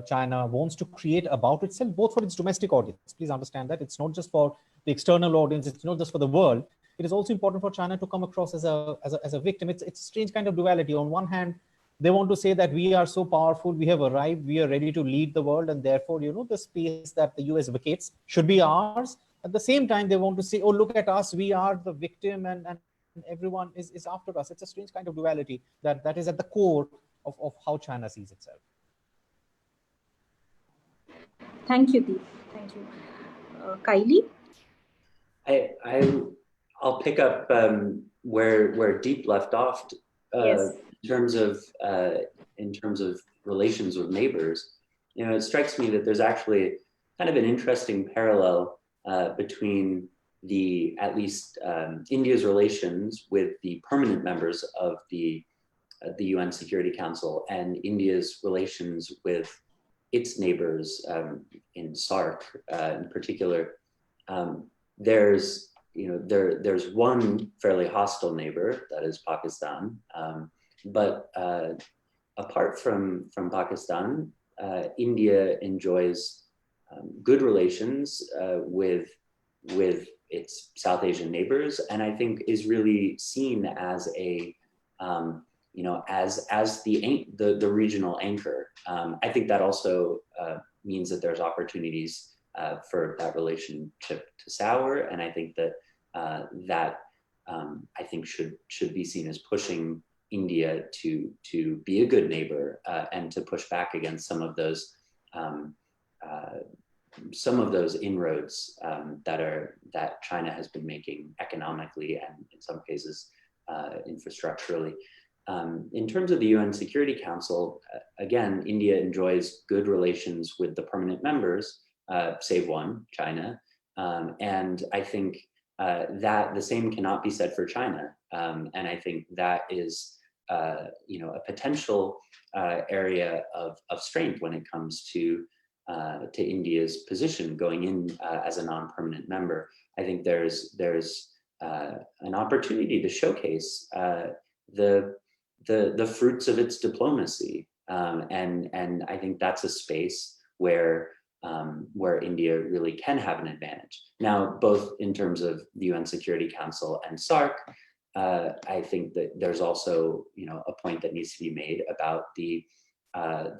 China wants to create about itself, both for its domestic audience. Please understand that it's not just for the external audience, it's not just for the world. It is also important for China to come across as a victim. It's a strange kind of duality. On one hand, they want to say that we are so powerful, we have arrived, we are ready to lead the world, and therefore, the space that the US vacates should be ours. At the same time, they want to say, oh, look at us, we are the victim, and everyone is after us. It's a strange kind of duality that is at the core of how China sees itself. Thank you, Deep. Thank you. Kylie? I'll pick up where Deep left off Yes. in terms of relations with neighbors. It strikes me that there's actually kind of an interesting parallel between at least India's relations with the permanent members of the UN Security Council and India's relations with its neighbors in SAARC in particular. There's one fairly hostile neighbor, that is Pakistan, but apart from Pakistan, India enjoys good relations with its South Asian neighbors, and I think is really seen as as the regional anchor. I think that also means that there's opportunities for that relationship to sour, and I think that I think should be seen as pushing India to be a good neighbor and to push back against some of those inroads that China has been making economically and in some cases infrastructurally. In terms of the UN Security Council, again, India enjoys good relations with the permanent members, save one, China. And I think that the same cannot be said for China. And I think that is a potential area of strength when it comes to India's position going in as a non-permanent member. I think there's an opportunity to showcase the fruits of its diplomacy, and I think that's a space where India really can have an advantage. Now, both in terms of the UN Security Council and SARC, I think that there's also a point that needs to be made about the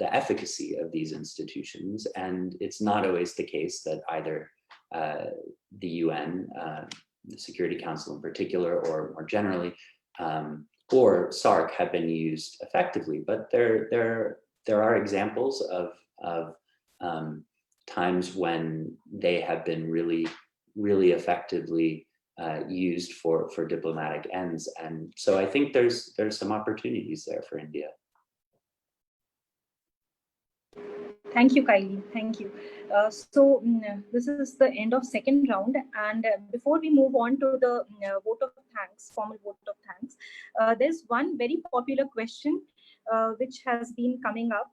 efficacy of these institutions, and it's not always the case that either the UN, the Security Council in particular, or more generally, or SARC have been used effectively. But there are examples of times when they have been really effectively used for diplomatic ends, and so I think there's some opportunities there for India. Thank you, Kylie. Thank you. This is the end of second round, and before we move on to the vote of thanks, formal vote of thanks, there's one very popular question which has been coming up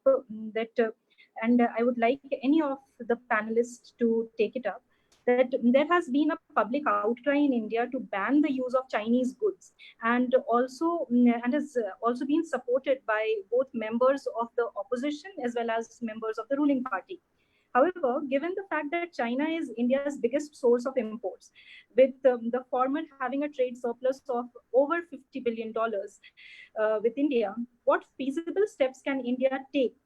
and I would like any of the panelists to take it up. That there has been a public outcry in India to ban the use of Chinese goods, and has also been supported by both members of the opposition as well as members of the ruling party. However, given the fact that China is India's biggest source of imports, with the former having a trade surplus of over $50 billion with India, what feasible steps can India take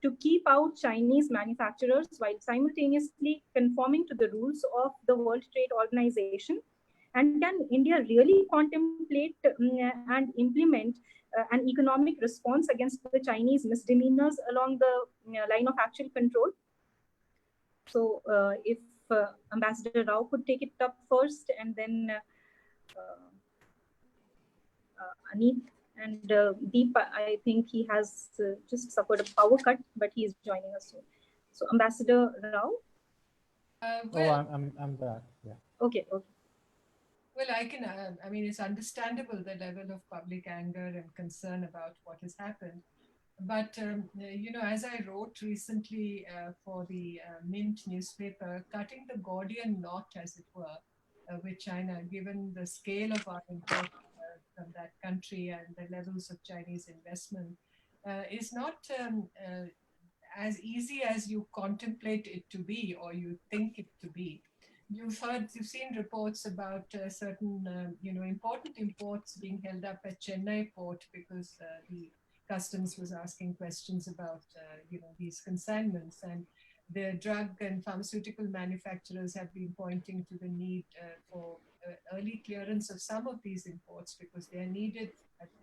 to keep out Chinese manufacturers while simultaneously conforming to the rules of the World Trade Organization? And can India really contemplate and implement an economic response against the Chinese misdemeanors along the line of actual control? So if Ambassador Rao could take it up first, and then Anit. And Deep, I think he has just suffered a power cut, but he is joining us soon. So, Ambassador Rao? I'm back. Yeah. Okay. Well, I mean, it's understandable the level of public anger and concern about what has happened. But, as I wrote recently for the Mint newspaper, cutting the Gordian knot, as it were, with China, given the scale of our import from that country and the levels of Chinese investment, is not as easy as you contemplate it to be or you think it to be. You've seen reports about certain, important imports being held up at Chennai port because the customs was asking questions about, these consignments, and the drug and pharmaceutical manufacturers have been pointing to the need for early clearance of some of these imports because they are needed,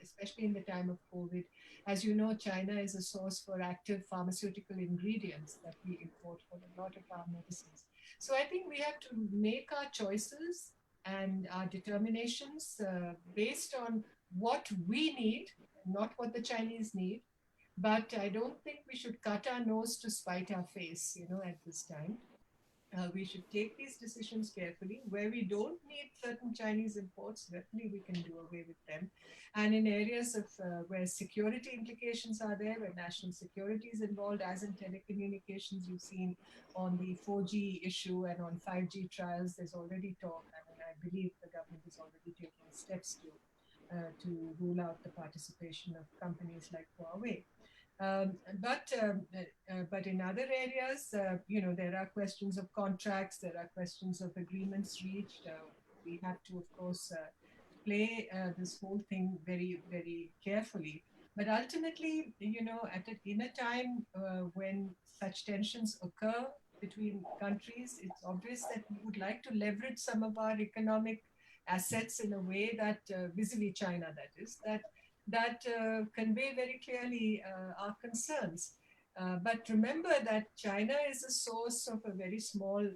especially in the time of COVID. As you know, China is a source for active pharmaceutical ingredients that we import for a lot of our medicines. So I think we have to make our choices and our determinations based on what we need, not what the Chinese need. But I don't think we should cut our nose to spite our face, at this time. We should take these decisions carefully. Where we don't need certain Chinese imports, definitely we can do away with them. And in areas of where security implications are there, where national security is involved, as in telecommunications, you've seen on the 4G issue and on 5G trials, there's already talk. I mean, I believe the government is already taking steps to rule out the participation of companies like Huawei. But in other areas, there are questions of contracts, there are questions of agreements reached. We have to, of course, play this whole thing very, very carefully. But ultimately, in a time when such tensions occur between countries, it's obvious that we would like to leverage some of our economic assets in a way that, vis-a-vis China, that is, that that convey very clearly our concerns. But remember that China is a source of a very small,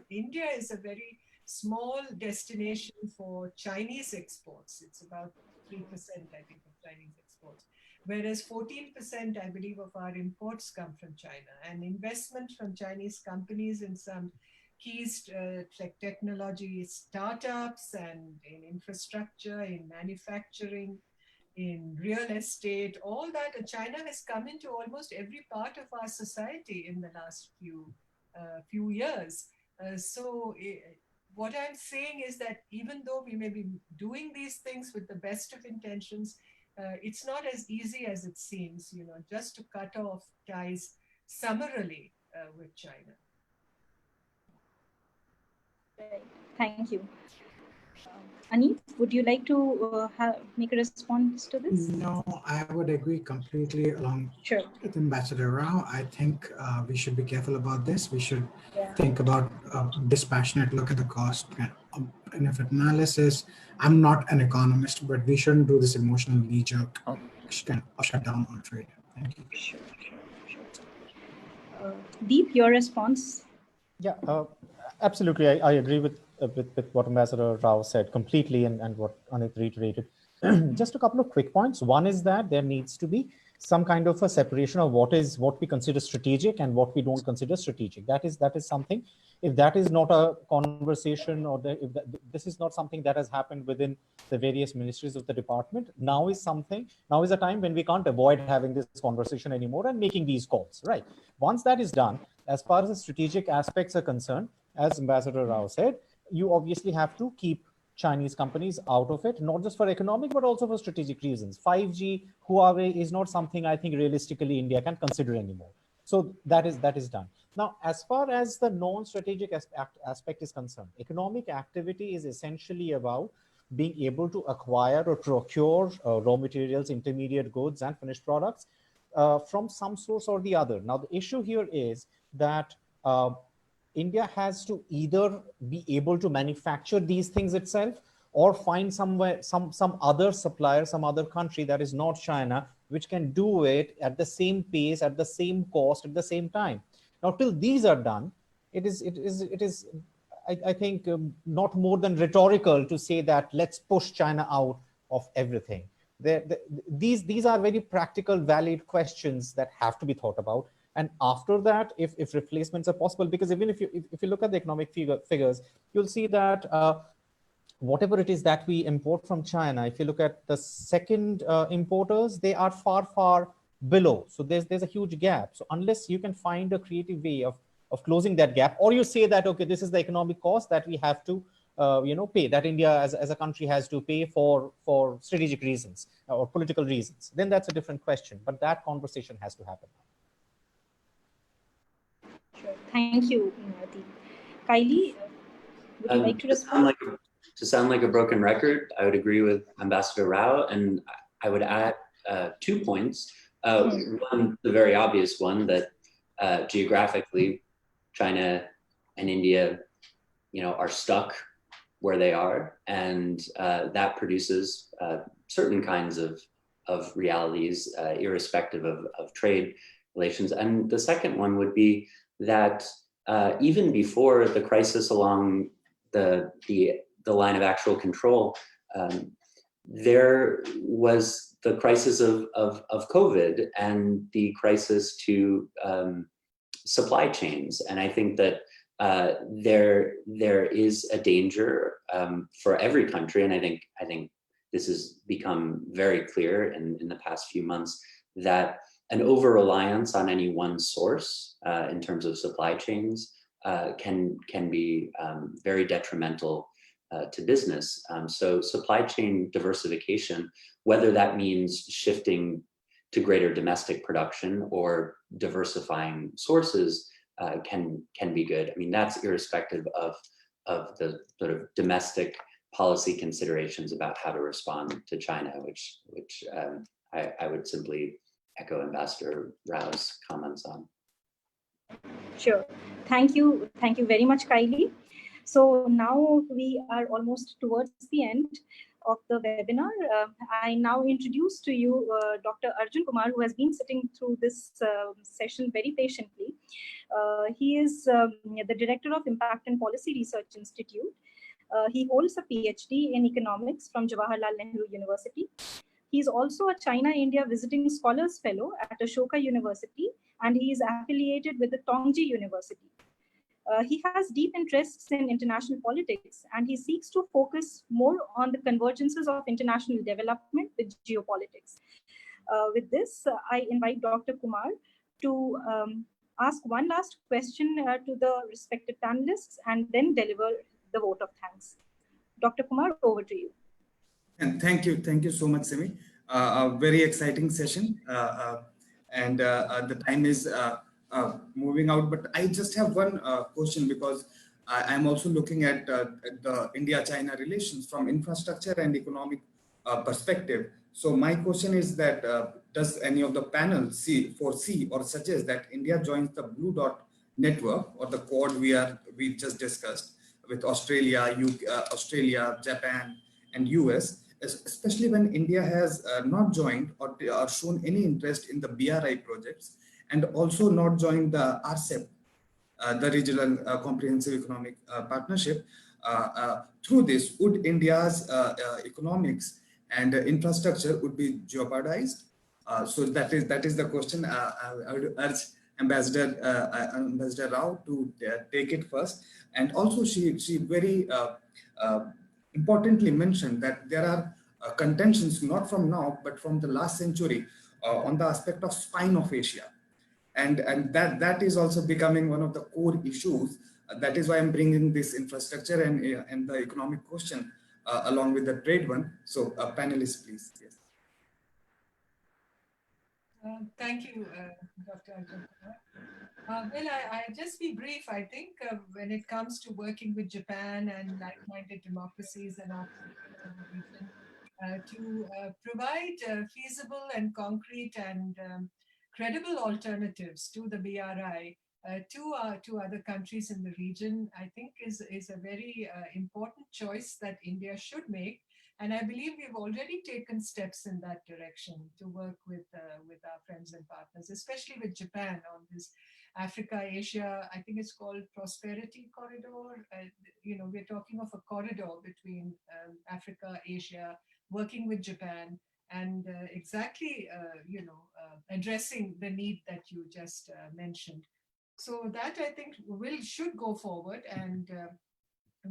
India is a very small destination for Chinese exports. It's about 3%, I think, of Chinese exports. Whereas 14%, I believe, of our imports come from China. And investment from Chinese companies in some key technology startups and in infrastructure, in manufacturing, in real estate, all that, China has come into almost every part of our society in the last few years. What I'm saying is that even though we may be doing these things with the best of intentions, it's not as easy as it seems, just to cut off ties summarily with China. Right. Thank you. Anit, would you like to make a response to this? No, I would agree completely along with Ambassador Rao. I think we should be careful about this. We should think about dispassionate look at the cost benefit analysis. I'm not an economist, but we shouldn't do this emotional knee-jerk shut down on trade. Thank you. Sure. Deep, your response? Yeah, absolutely. I agree with what Ambassador Rao said completely, and what Anit reiterated. Just a couple of quick points. One is that there needs to be some kind of a separation of what we consider strategic and what we don't consider strategic. That is something. If that is not a conversation, or this is not something that has happened within the various ministries of the department, now is a time when we can't avoid having this conversation anymore and making these calls, right? Once that is done, as far as the strategic aspects are concerned, as Ambassador Rao said, you obviously have to keep Chinese companies out of it, not just for economic, but also for strategic reasons. 5G, Huawei is not something I think realistically India can consider anymore. So that is done. Now, as far as the non-strategic aspect is concerned, economic activity is essentially about being able to acquire or procure raw materials, intermediate goods, and finished products from some source or the other. Now, the issue here is that India has to either be able to manufacture these things itself, or find somewhere some other supplier, some other country that is not China, which can do it at the same pace, at the same cost, at the same time. Now, till these are done, it is I think not more than rhetorical to say that let's push China out of everything. These are very practical, valid questions that have to be thought about. And after that, if replacements are possible, because even if you look at the economic figures, you'll see that whatever it is that we import from China, if you look at the second importers, they are far below. So there's a huge gap. So unless you can find a creative way of closing that gap, or you say that, okay, this is the economic cost that we have to pay, that India as a country has to pay for strategic reasons or political reasons, then that's a different question. But that conversation has to happen. Sure. Thank you, Imrati. Kylie, would you like to respond? To sound like a broken record, I would agree with Ambassador Rao, and I would add 2 points. One, the very obvious one, that geographically, China and India, are stuck where they are, and that produces certain kinds of realities, irrespective of trade relations. And the second one would be that even before the crisis along the line of actual control, there was the crisis of COVID and the crisis to supply chains. And I think that there is a danger for every country, and I think this has become very clear in the past few months, that an over-reliance on any one source in terms of supply chains can be very detrimental to business. So supply chain diversification, whether that means shifting to greater domestic production or diversifying sources, can be good. I mean, that's irrespective of the sort of domestic policy considerations about how to respond to China, which I would simply echo Ambassador Rao's comments on. Sure. Thank you very much, Kylie. So now we are almost towards the end. of the webinar. I now introduce to you Dr. Arjun Kumar, who has been sitting through this session very patiently. He is the Director of Impact and Policy Research Institute. He holds a PhD in economics from Jawaharlal Nehru University. He is also a China-India Visiting Scholars Fellow at Ashoka University, and he is affiliated with the Tongji University. He has deep interests in international politics, and he seeks to focus more on the convergences of international development with geopolitics. With this, I invite Dr. Kumar to ask one last question to the respected panelists and then deliver the vote of thanks. Dr. Kumar, over to you. And thank you so much, Simi. A very exciting session, and the time is moving out. But I just have one question, because I'm also looking at the India-China relations from infrastructure and economic perspective. So my question is that does any of the panel foresee or suggest that India joins the Blue Dot network, or the Quad we just discussed, with Australia, Australia, Japan, and US, especially when India has not joined or shown any interest in the BRI projects, and also not joined the RCEP, the Regional Comprehensive Economic Partnership. Through this, would India's economics and infrastructure would be jeopardized? So that is the question. I would urge Ambassador Rao to take it first. And also, she very importantly mentioned that there are contentions not from now but from the last century on the aspect of spine of Asia, and that is also becoming one of the core issues. That is why I'm bringing this infrastructure and the economic question along with the trade one. So panelists, please. Yes. Thank you, Dr. Arjun Kumar. Well, I'll just be brief. I think when it comes to working with Japan and like-minded democracies and our region, to provide feasible and concrete and credible alternatives to the BRI to other countries in the region, I think is a very important choice that India should make. And I believe we've already taken steps in that direction to work with our friends and partners, especially with Japan on this Africa-Asia, I think it's called Prosperity Corridor. We're talking of a corridor between Africa, Asia, working with Japan, and exactly, addressing the need that you just mentioned. So that, I think, should go forward, and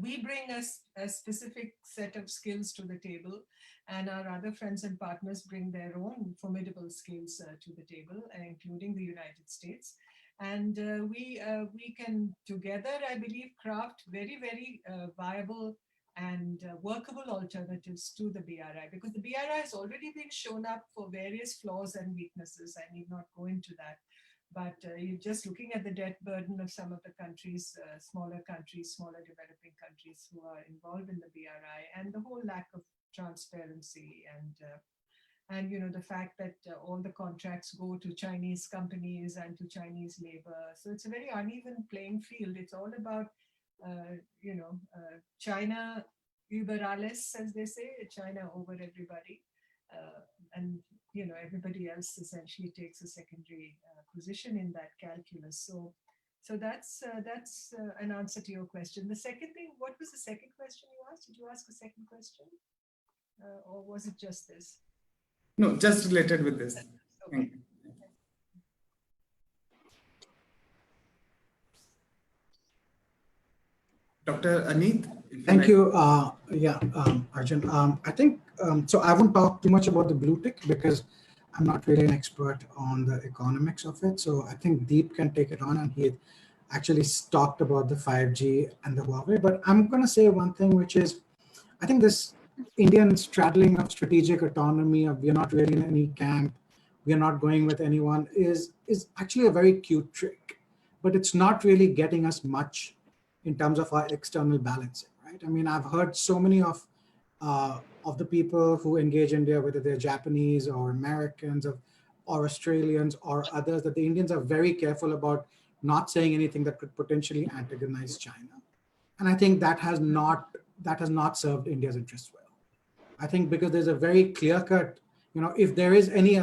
we bring a specific set of skills to the table, and our other friends and partners bring their own formidable skills to the table, including the United States. And we can together, I believe, craft very, very viable and workable alternatives to the BRI, because the BRI has already been shown up for various flaws and weaknesses. I need not go into that. But you're just looking at the debt burden of some of the countries, smaller developing countries who are involved in the BRI, and the whole lack of transparency, and the fact that all the contracts go to Chinese companies and to Chinese labor. So it's a very uneven playing field. It's all about, China über alles, as they say, China over everybody. And everybody else essentially takes a secondary position in that calculus. So that's an answer to your question. The second thing, what was the second question you asked? Did you ask a second question, or was it just this? No, just related with this. Okay. Dr. Anit? Thank you. Arjun. I think, so I won't talk too much about the blue tick because I'm not really an expert on the economics of it. So I think Deep can take it on, and he actually talked about the 5G and the Huawei. But I'm going to say one thing, which is, I think this Indian straddling of strategic autonomy, of we're not really in any camp, we're not going with anyone, is actually a very cute trick. But it's not really getting us much in terms of our external balancing, right? I mean, I've heard so many of the people who engage India, whether they're Japanese or Americans or Australians or others, that the Indians are very careful about not saying anything that could potentially antagonize China. And I think that has not served India's interests well. I think because there's a very clear-cut, if there's any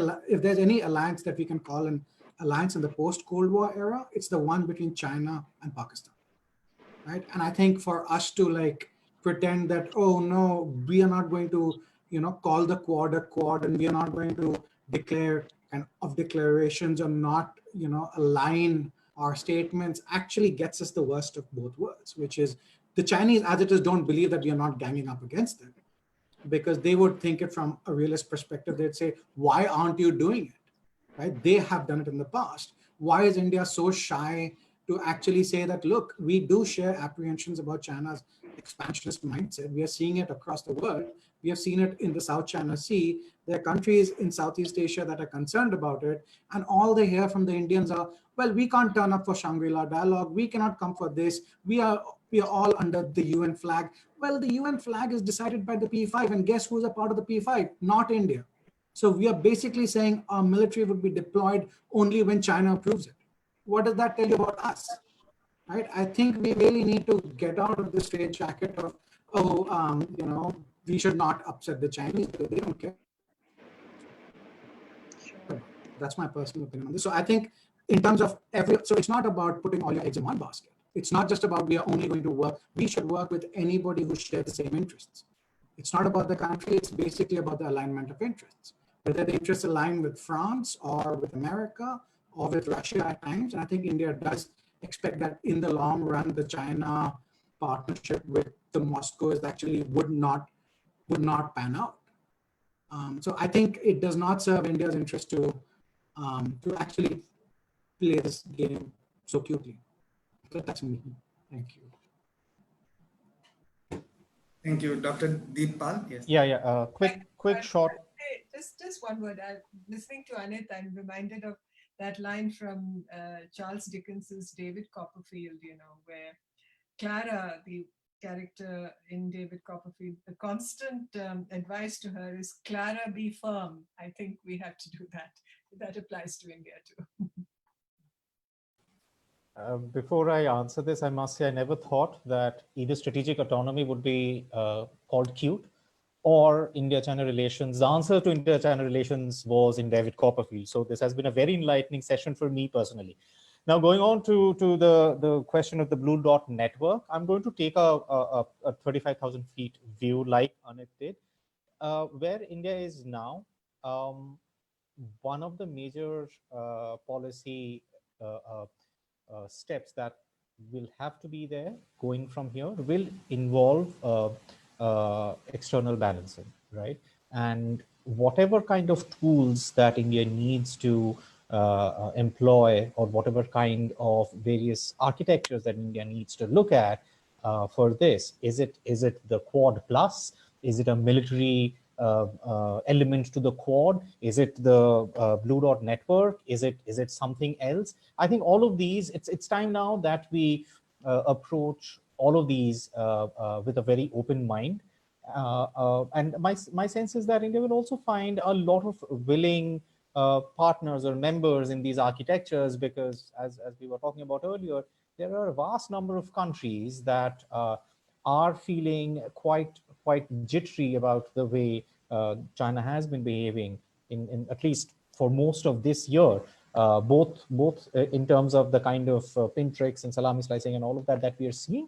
alliance that we can call an alliance in the post-Cold War era, it's the one between China and Pakistan, right? And I think for us to pretend that, oh no, we are not going to, call the Quad a Quad, and we are not going to declare kind of declarations or not, align our statements, actually gets us the worst of both worlds, which is the Chinese, as it is, don't believe that we are not ganging up against them, because they would think it from a realist perspective. They'd say, why aren't you doing it, right? They have done it in the past. Why is India so shy to actually say that, look, we do share apprehensions about China's expansionist mindset. We are seeing it across the world. We have seen it in the South China Sea. There are countries in Southeast Asia that are concerned about it. And all they hear from the Indians are, well, we can't turn up for Shangri-La dialogue. We cannot come for this. We are all under the UN flag. Well, the UN flag is decided by the P5. And guess who's a part of the P5? Not India. So we are basically saying our military would be deployed only when China approves it. What does that tell you about us? Right? I think we really need to get out of the straitjacket of, we should not upset the Chinese because they don't care. Sure. That's my personal opinion on this. So I think in terms of so it's not about putting all your eggs in one basket. It's not just about we are only going to work. We should work with anybody who shares the same interests. It's not about the country. It's basically about the alignment of interests. Whether the interests align with France or with America or with Russia at times. And I think India does expect that in the long run, the China partnership with the Moscow actually would not pan out. So I think it does not serve India's interest to actually play this game so cutely. So that's me. Thank you. Thank you, Dr. Deepal. Yes. Yeah. Quick short. Just one word. Listening to Anit, I'm reminded of that line from Charles Dickens's David Copperfield, where Clara, the character in David Copperfield, the constant advice to her is, Clara, be firm. I think we have to do that. That applies to India too. Before I answer this, I must say I never thought that either strategic autonomy would be called cute, or India-China relations. The answer to India-China relations was in David Copperfield. So this has been a very enlightening session for me personally. Now, going on to the question of the Blue Dot Network, I'm going to take a 35,000 feet view like Anit did. Where India is now, one of the major policy steps that will have to be there going from here will involve external balancing, right? And whatever kind of tools that India needs to employ, or whatever kind of various architectures that India needs to look at for this, is it the Quad Plus? Is it a military element to the Quad? Is it the Blue Dot Network? Is it something else? I think all of these, it's time now that we approach all of these with a very open mind. And my sense is that India will also find a lot of willing partners or members in these architectures, because as we were talking about earlier, there are a vast number of countries that are feeling quite jittery about the way China has been behaving in at least for most of this year, both in terms of the kind of pin tricks and salami slicing and all of that we are seeing,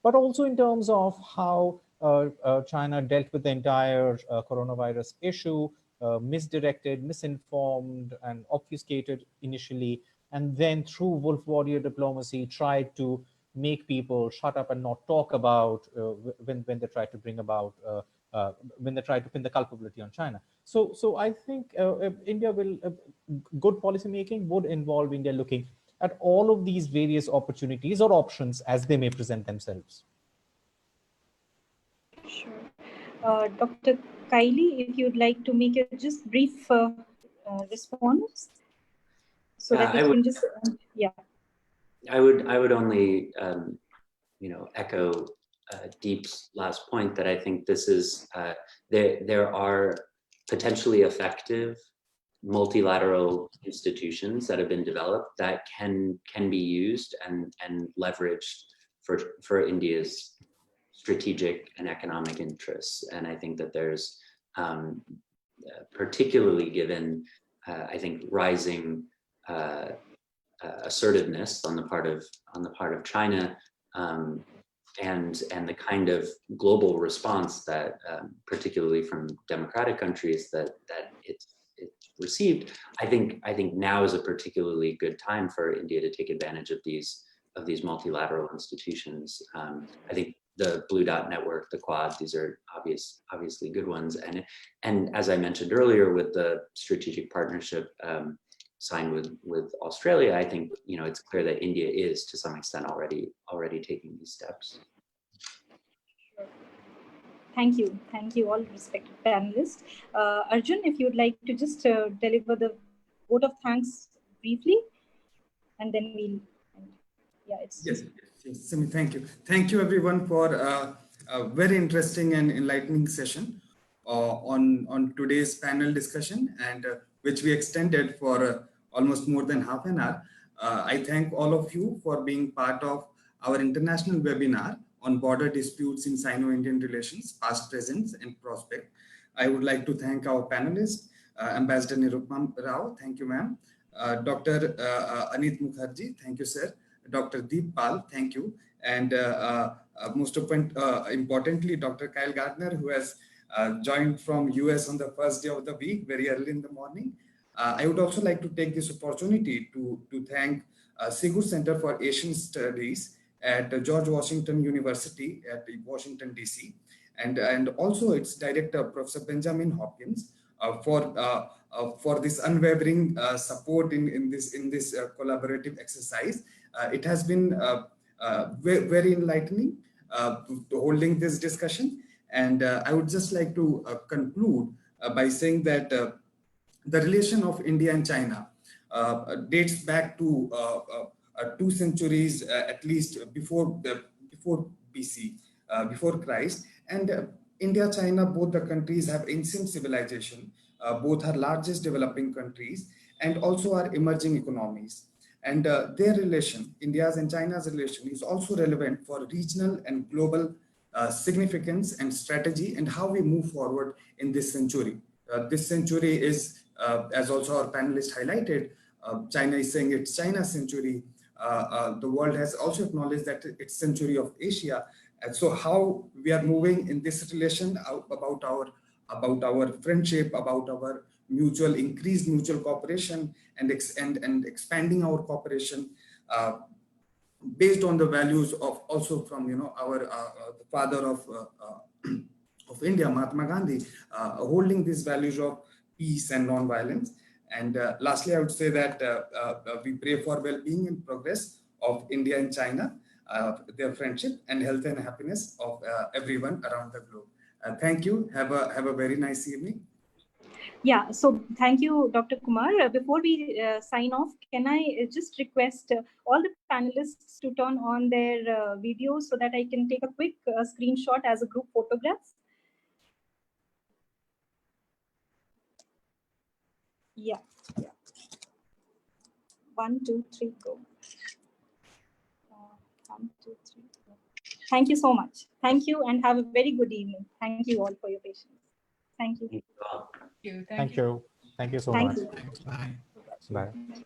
but also in terms of how China dealt with the entire coronavirus issue, misdirected, misinformed, and obfuscated initially, and then through wolf warrior diplomacy tried to make people shut up and not talk about when they try to bring about when they try to pin the culpability on China. So I think India will good policy making would involve India looking at all of these various opportunities or options as they may present themselves. Sure. Dr. Kylie, if you'd like to make a just brief response, so that we can just, I would only, echo Deep's last point, that I think this is, there are potentially effective multilateral institutions that have been developed that can be used and leveraged for India's strategic and economic interests. And I think that there's particularly given, I think, rising assertiveness on the part of China, and the kind of global response that, particularly from democratic countries, that it's received. I think now is a particularly good time for India to take advantage of these multilateral institutions. I think the Blue Dot Network, the Quad, these are obviously good ones, and as I mentioned earlier, with the strategic partnership signed with Australia, I think it's clear that India is to some extent already taking these steps. Thank you all respected panelists. Arjun, if you would like to just deliver the vote of thanks briefly, and then we'll, it's yes, Simi, thank you everyone for a very interesting and enlightening session on today's panel discussion, and which we extended for almost more than half an hour. I thank all of you for being part of our international webinar on border disputes in Sino-Indian relations, past, present, and prospect. I would like to thank our panelists, Ambassador Nirupama Rao, thank you, ma'am. Dr. Anit Mukherjee, thank you, sir. Dr. Deep Pal, thank you. And most importantly, Dr. Kyle Gardner, who has joined from US on the first day of the week, very early in the morning. I would also like to take this opportunity to thank Sigur Center for Asian Studies at George Washington University at Washington, DC, and also its director, Professor Benjamin Hopkins, for this unwavering support in this collaborative exercise. It has been very enlightening holding this discussion, and I would just like to conclude by saying that the relation of India and China dates back to 2 centuries at least before BC, before Christ. And India, China, both the countries have ancient civilization. Both are largest developing countries and also are emerging economies. And their relation, India's and China's relation, is also relevant for regional and global significance and strategy and how we move forward in this century. This century is, as also our panelists highlighted, China is saying it's China's century. The world has also acknowledged that it's century of Asia. And so how we are moving in this relation about our friendship, about our increased mutual cooperation and expanding our cooperation based on the values of also from our the father of India, Mahatma Gandhi, holding these values of peace and non-violence. And lastly, I would say that we pray for well-being and progress of India and China, their friendship and health and happiness of everyone around the globe. Thank you. Have a very nice evening. Yeah, so thank you, Dr. Kumar. Before we sign off, can I just request all the panelists to turn on their videos so that I can take a quick screenshot as a group photograph? Yeah. 1, 2, 3, go. 1, 2, 3, go. Thank you so much. Thank you and have a very good evening. Thank you all for your patience. Thank you. Thank you. Thank you so much. You. Thanks, bye. Bye.